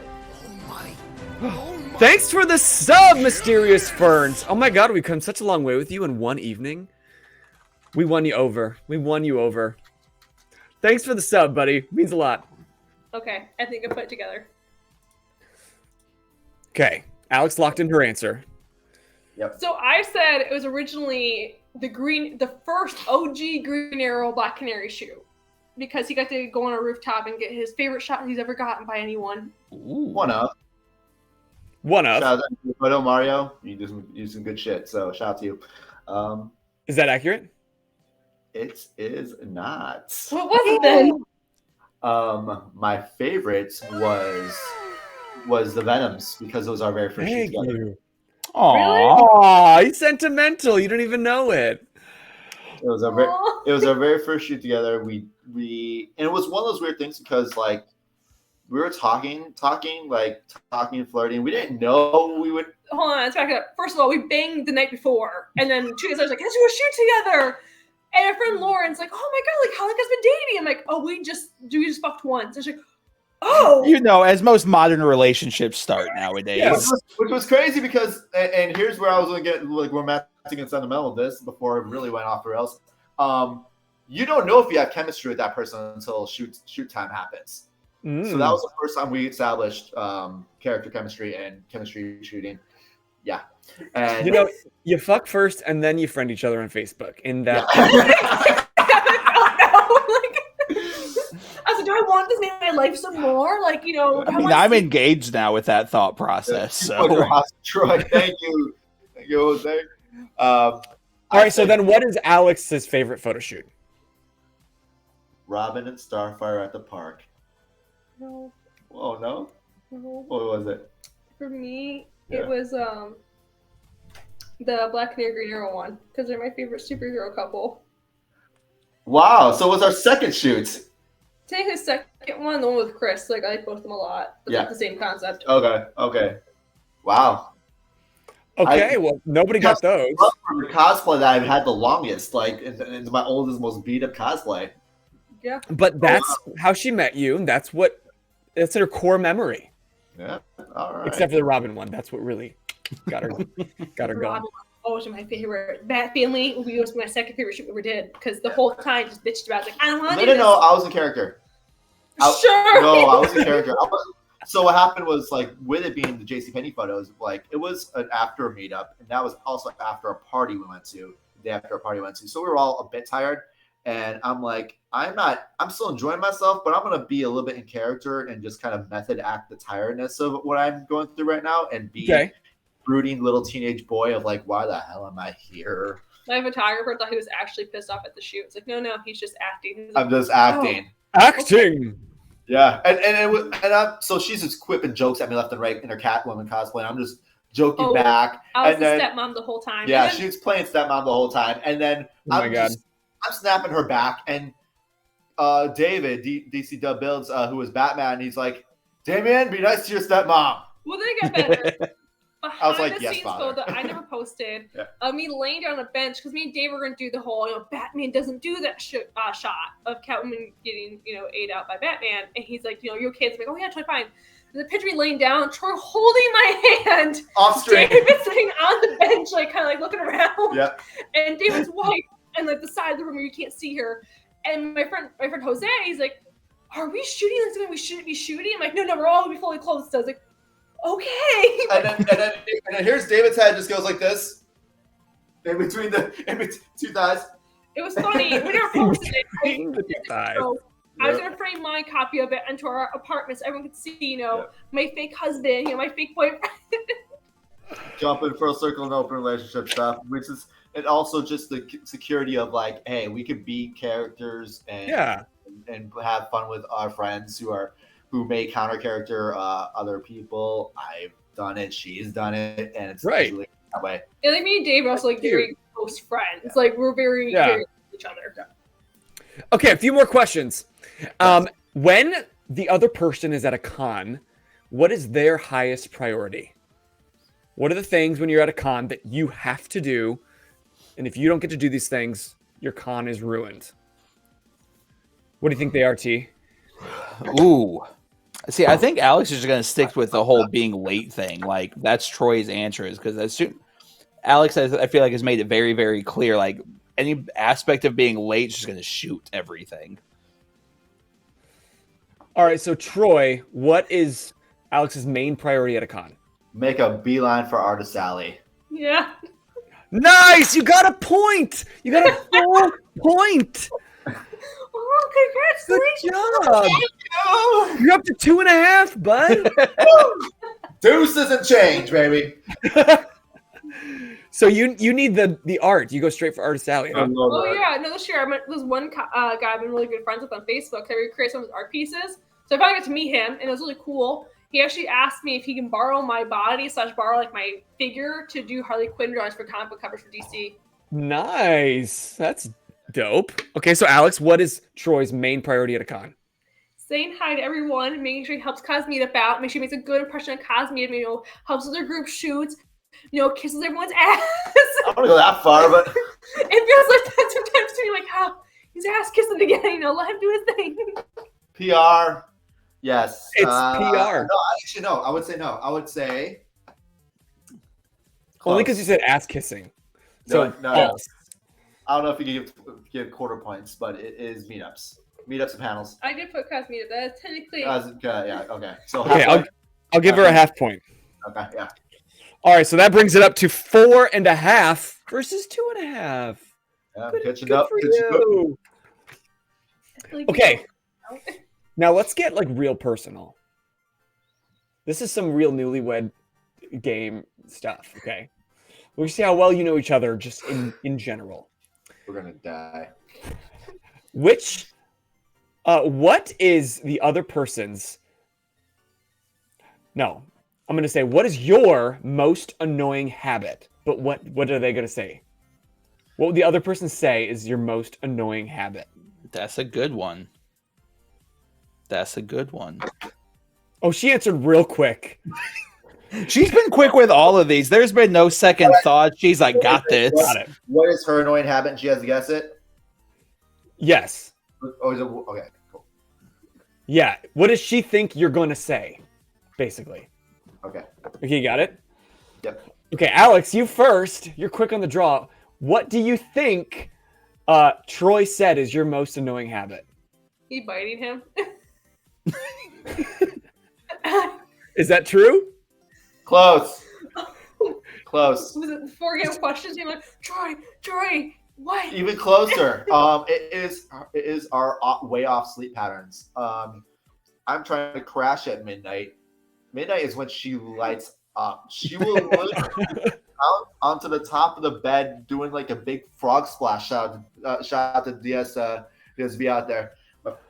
Thanks for the sub, Mysterious Ferns. Oh my God, we've come such a long way with you in one evening. We won you over. Thanks for the sub, buddy. Means a lot. Okay, I think I put it together. Okay, Alex locked in her answer. Yep. So I said it was originally the first OG Green Arrow Black Canary shoe. Because he got to go on a rooftop and get his favorite shot he's ever gotten by anyone. One up. One of. Shout out to you, Photo Mario. You do some good shit. So shout out to you. Is that accurate? It is not. What was it then? My favorite was the Venoms because it was our very first shoot Thank together. you. Aww. Aw, he's sentimental. You don't even know it. It was our very first shoot together. We and it was one of those weird things because like we were talking, flirting. We didn't know we would. Hold on, let's back it up. First of all, we banged the night before, and then 2 days later, I was like, let's do a shoot together. And our friend Lauren's like, oh my God, like how long has been dating? I'm like, oh, we just fucked once. And she's like, oh. As most modern relationships start nowadays. Yes. Which was crazy because, and here's where I was going to get like romantic and sentimental with this before it really went off the rails. You don't know if you have chemistry with that person until shoot time happens. So that was the first time we established character chemistry and chemistry shooting. Yeah. And you fuck first and then you friend each other on Facebook. In that. I was like, do I want this man in my life some more? Like, I'm engaged now with that thought process. So, Troy, thank you, Jose. All right. So then, what is Alex's favorite photo shoot? Robin and Starfire at the park. No. Oh no. No. What was it? For me, Yeah. it was the Black Canary Green Arrow one because they're my favorite superhero couple. Wow. So it was our second shoot. Take the second one, the one with Chris. Like I like both of them a lot. But Yeah. It's the same concept. Okay. Wow. Okay. Well, nobody got those. The cosplay that I've had the longest, like it's my oldest, most beat up cosplay. Yeah. But that's how she met you. And that's her core memory. Yeah. All right. Except for the Robin one. That's what really got her going. Robin was my favorite. Bat Family was my second favorite shoot we ever did because the whole time just bitched about it. Like, I don't want to do this. No, I was in character. Sure. No, I was in character. So what happened was like with it being the JCPenney photos, like it was an after a meetup, and that was also after a party we went to. The day after a party we went to, so we were all a bit tired. And I'm like, I'm still enjoying myself, but I'm going to be a little bit in character and just kind of method act the tiredness of what I'm going through right now and be brooding little teenage boy of like, why the hell am I here? My photographer thought he was actually pissed off at the shoot. It's like, no, he's just acting. I'm just acting. Oh. Acting. Yeah. So she's just quipping jokes at me left and right in her Catwoman cosplay. And I'm just joking back. I was the stepmom the whole time. Yeah, she was playing stepmom the whole time. And then I'm snapping her back, and David, DC Dub Builds, who was Batman, he's like, Damien, be nice to your stepmom. Well, they get better. I was like, the yes, scenes father. photo I never posted. Yeah. Me laying down on a bench because me and Dave were going to do the whole, Batman doesn't do that shot of Catwoman getting, ate out by Batman. And he's like, you're okay. It's like, oh yeah, totally fine. The picture me laying down, Troy holding my hand. Off screen. David sitting on the bench, like kind of like looking around. Yeah. And David's wife. And like the side of the room where you can't see her, and my friend Jose, he's like, are we shooting like something we shouldn't be shooting? I'm like, no, we're all gonna be fully clothed. So I was like, okay. And then here's David's head just goes like this, in between two thighs. It was funny. We never posted it. Thighs. I was gonna frame my copy of it into our apartment so everyone could see, my fake husband, my fake boyfriend. Jumping full circle and open relationship stuff, which is, and also just the security of like, hey, we could be characters and have fun with our friends who may counter character other people. I've done it, she's done it, and it's usually that way. Yeah, like me and Dave are also like very close friends. Yeah. Like we're very close to each other. Yeah. Okay, a few more questions. When the other person is at a con, what is their highest priority? What are the things when you're at a con that you have to do? And if you don't get to do these things, your con is ruined. What do you think they are, T? Ooh. See, I think Alex is going to stick with the whole being late thing. Like, that's Troy's answer, is because Alex, I feel like, has made it very, very clear. Like, any aspect of being late is just going to shoot everything. All right, so Troy, what is Alex's main priority at a con? Make a beeline for Artist Alley. Yeah. Nice! You got a point! You got a full point! Oh, congratulations! Good job! You're up to 2.5, bud. Deuces and change, baby. So you need the art. You go straight for Artist Alley. Huh? Oh yeah, no, this year I met this one guy I've been really good friends with on Facebook. I created some of his art pieces, so I finally got to meet him, and it was really cool. He actually asked me if he can borrow my body / borrow like my figure to do Harley Quinn drawings for comic book covers for DC. Nice, that's dope. Okay, so Alex, what is Troy's main priority at a con? Saying hi to everyone, making sure he helps Cosmetup out, make sure he makes a good impression of Cosmetup, helps with their group shoots, kisses everyone's ass. I don't go that far, but it feels like that sometimes to me, like, he's ass kissing again, let him do his thing. PR, yes. It's PR. No, actually, no. I would say no. I would say close. Only because you said ass kissing. So no. I don't know if you can give quarter points, but it is meetups and panels. I did put Cosmetup. That's technically. Yeah. Okay. So okay, I'll give her a half point. Okay. Yeah. All right, so that brings it up to 4.5 versus 2.5. Yeah, good for you. Okay, now let's get real personal. This is some real newlywed game stuff. Okay, we'll see how well you know each other just in general. We're gonna die. What is the other person's? No. I'm going to say, what is your most annoying habit? But what are they going to say? What would the other person say is your most annoying habit? That's a good one. Oh, she answered real quick. She's been quick with all of these. There's been no second thought. She's like, got this. Got it. What is her annoying habit and she has to guess it? Yes. Oh, is it, okay, cool. Yeah. What does she think you're going to say, basically? Okay, you got it? Yep. Okay, Alex, you first. You're quick on the draw. What do you think Troy said is your most annoying habit? He biting him. Is that true? Close. Was it 4 game questions? You're like, Troy, what? Even closer. It is our way off sleep patterns. I'm trying to crash at midnight. Midnight is when she lights up. She will look out onto the top of the bed doing like a big frog splash. Shout out to DSV out there.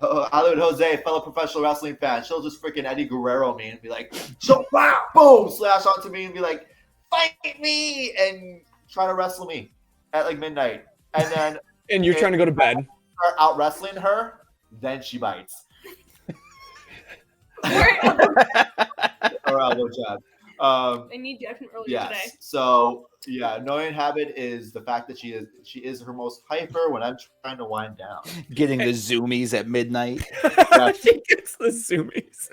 Hollywood Jose, fellow professional wrestling fan. She'll just freaking Eddie Guerrero me and be like, so wow, boom, slash onto me and be like, fight me, and try to wrestle me at like midnight. And then and you're trying to go to bed. Start out wrestling her, then she bites. Or elbow jab. I need Jeff from earlier today. So yeah, annoying habit is the fact that she is her most hyper when I'm trying to wind down. Getting the zoomies at midnight. She gets the zoomies.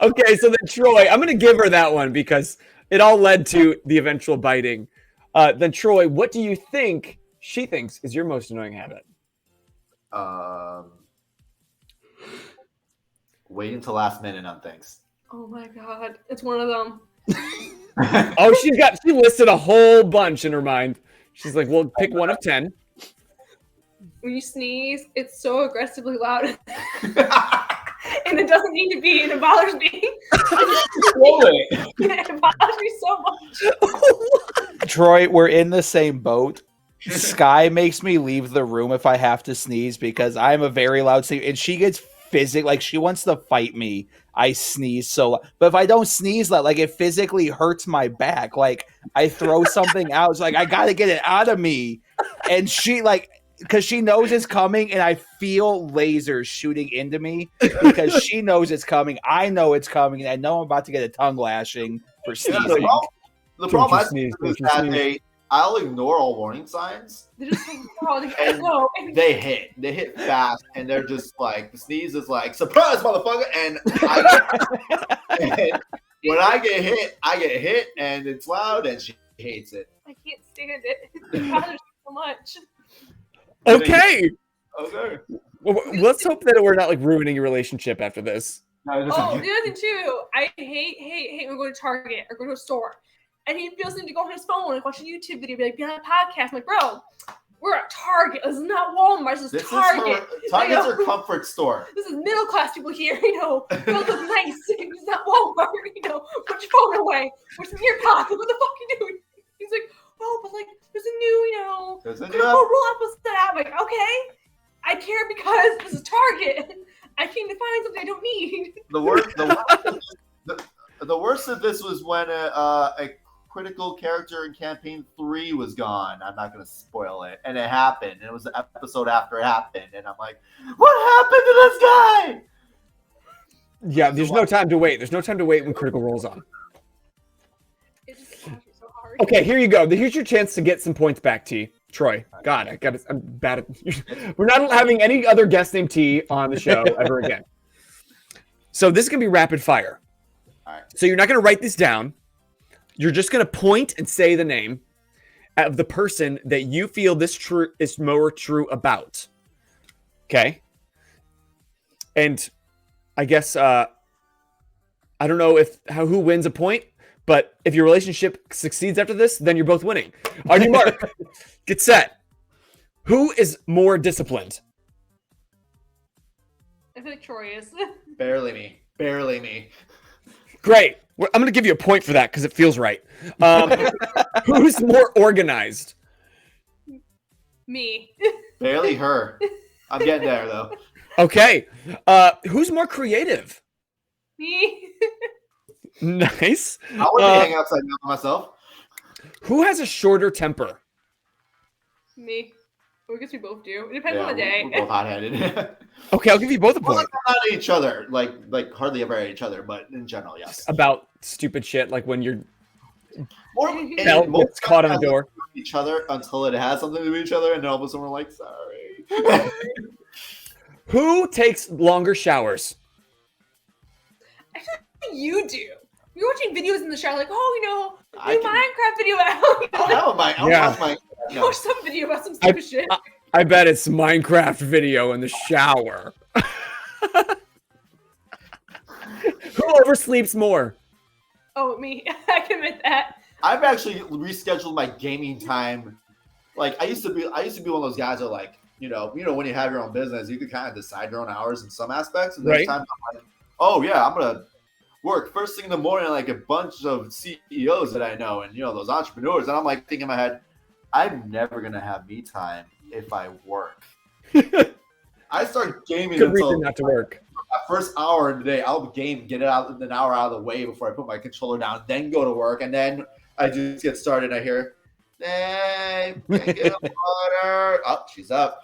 Okay, so then Troy, I'm going to give her that one because it all led to the eventual biting. Then Troy, what do you think she thinks is your most annoying habit? Waiting till last minute on things. Oh my god, it's one of them. Oh, she listed a whole bunch in her mind. She's like, well, pick one of 10. When you sneeze, it's so aggressively loud. And it doesn't need to be, and it bothers me. It bothers me so much. Troy, we're in the same boat. Sky makes me leave the room if I have to sneeze because I'm a very loud sneeze, and she gets physical. Like, she wants to fight me. I sneeze so loud. But if I don't sneeze, like, it physically hurts my back. Like, I throw something out. It's like, I got to get it out of me. And she, like, because she knows it's coming, and I feel lasers shooting into me because she knows it's coming. I know it's coming, and I know I'm about to get a tongue lashing for sneezing. The problem is that I'll ignore all warning signs. They're just like, oh, they hit fast, and they're just like, the sneeze is like, surprise, motherfucker, and when I get hit, and it's loud, and she hates it. I can't stand it. It bothers me so much. Okay. Okay. Well, let's hope that we're not like ruining your relationship after this. Oh, the other thing too, I hate when we go to Target or go to a store, and he feels the need to go on his phone and watch a YouTube video, be on a podcast. I'm like, bro, we're at Target. This is not Walmart. This is Target. Target's our comfort store. This is middle class people here. Go look nice. It's not Walmart. Put your phone away. What's in your pocket? What the fuck are you doing? He's like, oh, but like, there's a new, critical role episode out. I'm like, okay, I care because this is Target. I came to find something I don't need. The worst of this was when a critical character in campaign 3 was gone. I'm not going to spoil it. And it happened. And it was the episode after it happened. And I'm like, what happened to this guy? Yeah, there's no time to wait. There's no time to wait when critical rolls on. It just so hard. Okay, here you go. Here's your chance to get some points back, T. Troy. God, I'm bad at... We're not having any other guest named T on the show ever again. So this is going to be rapid fire. All right. So you're not going to write this down. You're just going to point and say the name of the person that you feel this is more true about. Okay? And I guess I don't know who wins a point, but if your relationship succeeds after this, then you're both winning. On your mark, get set. Who is more disciplined? I feel like Troy is. Barely me. Great. I'm going to give you a point for that because it feels right. Who's more organized? Me. Barely her. I'm getting there, though. Okay. Who's more creative? Me. Nice. I want to be hanging outside now by myself. Who has a shorter temper? Me. Well, I guess we both do. It depends on the day. We're both hot-headed. Okay, I'll give you both a Well, point. not at each other, like hardly ever at each other, but in general, yes. About stupid shit, like when your Belt gets caught on the door. Each other until it has something to do with each other, and then all of a sudden we're like, sorry. Who takes longer showers? I feel like you do. You're watching videos in the shower, like, new Minecraft video out. I'll watch watch some video about some stupid shit. I bet it's Minecraft video in the shower. Who oversleeps more? Oh, me. I can admit that. I've actually rescheduled my gaming time. Like I used to be one of those guys that like, when you have your own business, you can kind of decide your own hours in some aspects. And there's times I'm like, oh yeah, I'm gonna work first thing in the morning like a bunch of CEOs that I know and those entrepreneurs. And I'm like thinking in my head, I'm never gonna have me time if I work. I start gaming Good until reason not to work. that first hour of the day. I'll game, get it out an hour out of the way before I put my controller down, then go to work, and then I just get started. I hear, hey, get water. Oh, she's up.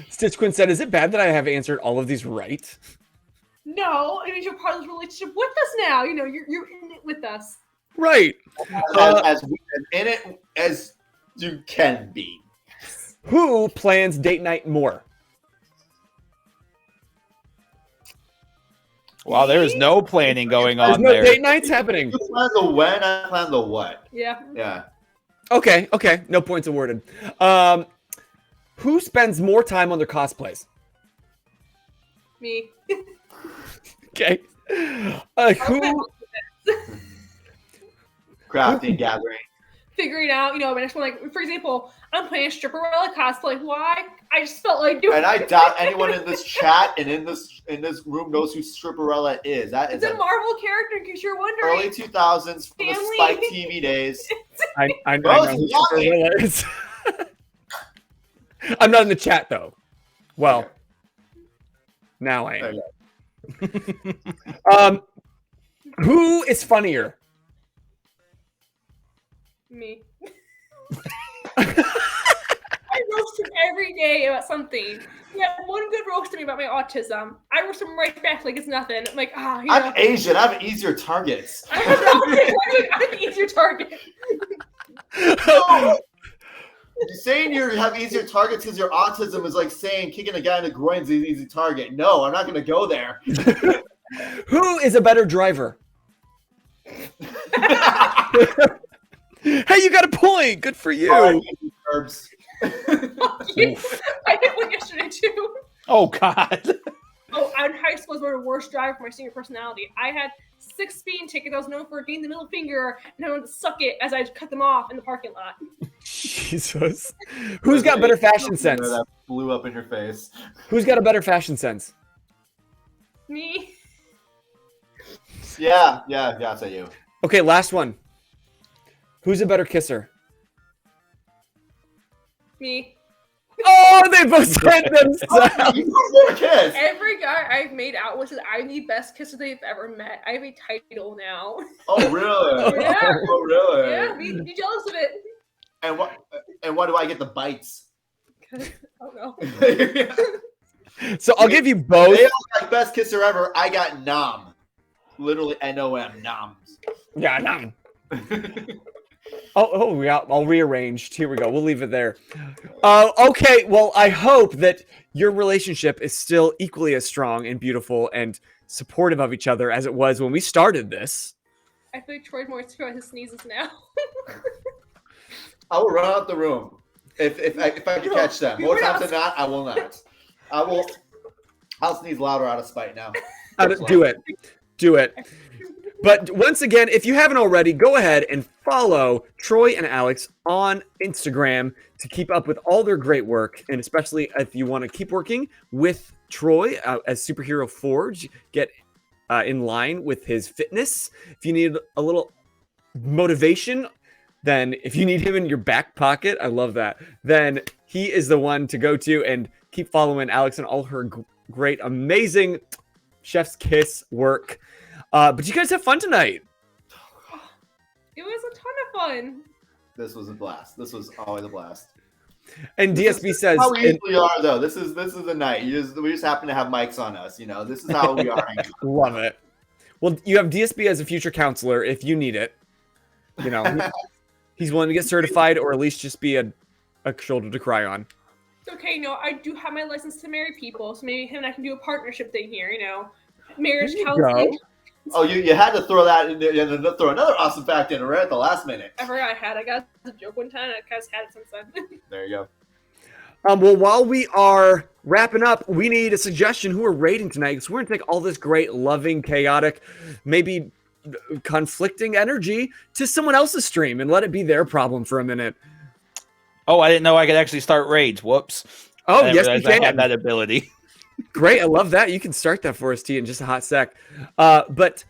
Stitch Quinn said, is it bad that I have answered all of these right? No, I mean, you're part of this relationship with us now. You're in it with us. Right. As in it as you can be. Who plans date night more? Wow, there is no planning going There's on no there. date nights happening. You plan the when, I plan the what. Yeah. Yeah. Okay. No points awarded. Who spends more time on their cosplays? Me. Okay. Who? Crafting, gathering. Figuring out, my next one, like, for example, I'm playing Stripperella cosplay. Why? I just felt like doing And I doubt anyone in this chat and in this room knows who Stripperella is. That is it's a Marvel character, in case you're wondering. early 2000s from the Family. Spike TV days. I know who Stripperella is. I'm not in the chat though. Well, Okay. now I am. Who is funnier? Me. I roast him every day about something. Yeah, one good roast to me about my autism. I roast him right back like it's nothing. I'm like, I'm Asian. I have easier targets. I'm an easier target. No. You're saying you have easier targets because your autism is like saying kicking a guy in the groin is an easy target. No, I'm not going to go there. Who is a better driver? Hey, you got a point. Good for you. Herbs. I did one yesterday too. Oh God. Oh, in high school, I was one of the worst driver for my senior personality. I had 6 speeding tickets. I was known for getting the middle finger, and I wanted to suck it as I cut them off in the parking lot. Jesus. Who's got better fashion sense? That blew up in your face. Who's got a better fashion sense? Me. Yeah, I'll say you. Okay, last one. Who's a better kisser? Me. Oh, they both said themselves. You want a kiss. Every guy I've made out with says I'm the best kisser they've ever met. I have a title now. Oh, really? Yeah. Oh, really? Yeah, be jealous of it. And why do I get the bites? I don't know. So I'll give you both. They all like best kisser ever. I got nom. Literally N-O-M, noms. Yeah, nom. I'll rearrange. Here we go. We'll leave it there. Okay, well, I hope that your relationship is still equally as strong and beautiful and supportive of each other as it was when we started this. I feel like Troy's more scared of his sneezes now. I will run out the room if I can catch them. More times than not, I will not. I'll sneeze louder out of spite now. Do it. Do it. But once again, if you haven't already, go ahead and follow Troy and Alex on Instagram to keep up with all their great work. And especially if you want to keep working with Troy as Superhero Forge, get in line with his fitness. If you need a little motivation, then if you need him in your back pocket, I love that, then he is the one to go to, and keep following Alex and all her great, amazing chef's kiss work. But you guys have fun tonight. It was a ton of fun. This was a blast. This was always a blast. And DSB says, how we usually are, though. This is the night. We just happen to have mics on us. This is how we are. Love it. Well, you have DSB as a future counselor if you need it. He's willing to get certified, or at least just be a shoulder to cry on. Okay, I do have my license to marry people, so maybe him and I can do a partnership thing here. Marriage counseling. Oh, you had to throw that in there and throw another awesome fact in right at the last minute. I forgot I had. I got the joke one time, and I kind of had it since then. There you go. Well, while we are wrapping up, we need a suggestion who we're rating tonight, because we're going to take all this great, loving, chaotic, maybe conflicting energy to someone else's stream and let it be their problem for a minute. Oh, I didn't know I could actually start raids. Whoops. Oh, yes, you can. I have that ability. Great, I love that. You can start that for us, T, in just a hot sec. But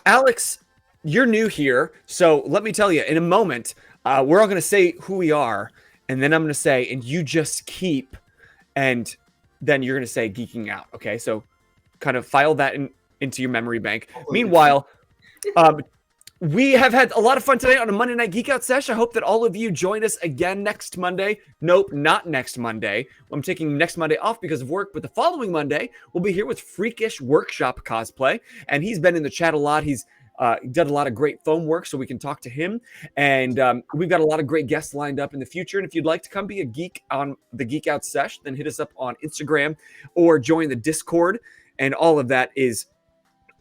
Alex, you're new here, so let me tell you, in a moment, we're all going to say who we are, and then I'm going to say, and you just keep, and then you're going to say geeking out, okay? So kind of file that into your memory bank. Meanwhile, we have had a lot of fun today on a Monday Night Geek Out Sesh. I hope that all of you join us again next Monday. Nope, not next Monday. I'm taking next Monday off because of work, but the following Monday, we'll be here with Freakish Workshop Cosplay, and he's been in the chat a lot. He's done a lot of great foam work, so we can talk to him, and we've got a lot of great guests lined up in the future, and if you'd like to come be a geek on the Geek Out Sesh, then hit us up on Instagram or join the Discord, and all of that is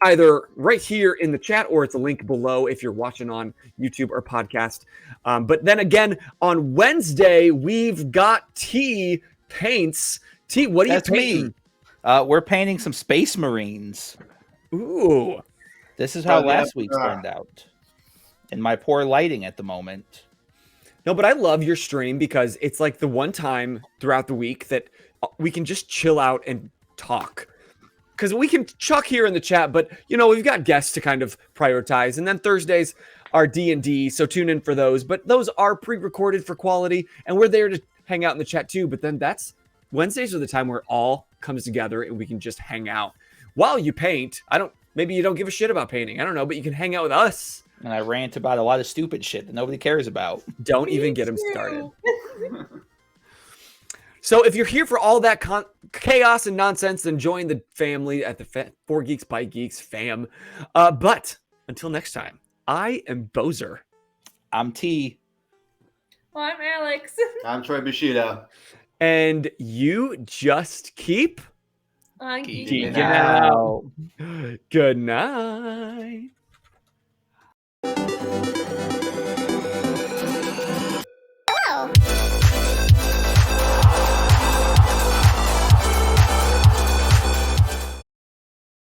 either right here in the chat, or it's a link below if you're watching on YouTube or podcast. But then again, on Wednesday, we've got T Paints. T, what are you painting? We're painting some Space Marines. Ooh. This is how yeah. last week's turned out. And my poor lighting at the moment. No, but I love your stream because it's like the one time throughout the week that we can just chill out and talk. Because we can chuck here in the chat, but, you know, we've got guests to kind of prioritize. And then Thursdays are D&D, so tune in for those. But those are pre-recorded for quality, and we're there to hang out in the chat too. But then Wednesdays are the time where it all comes together and we can just hang out. While you paint, maybe you don't give a shit about painting. I don't know, but you can hang out with us. And I rant about a lot of stupid shit that nobody cares about. Don't even get them started. So if you're here for all that chaos and nonsense, then join the family at the 4 Geeks by Geeks fam. But until next time, I am Boser. I'm T. Well, I'm Alex. I'm Troy Bushido. And you just keep On geeking Geek. out. Good night.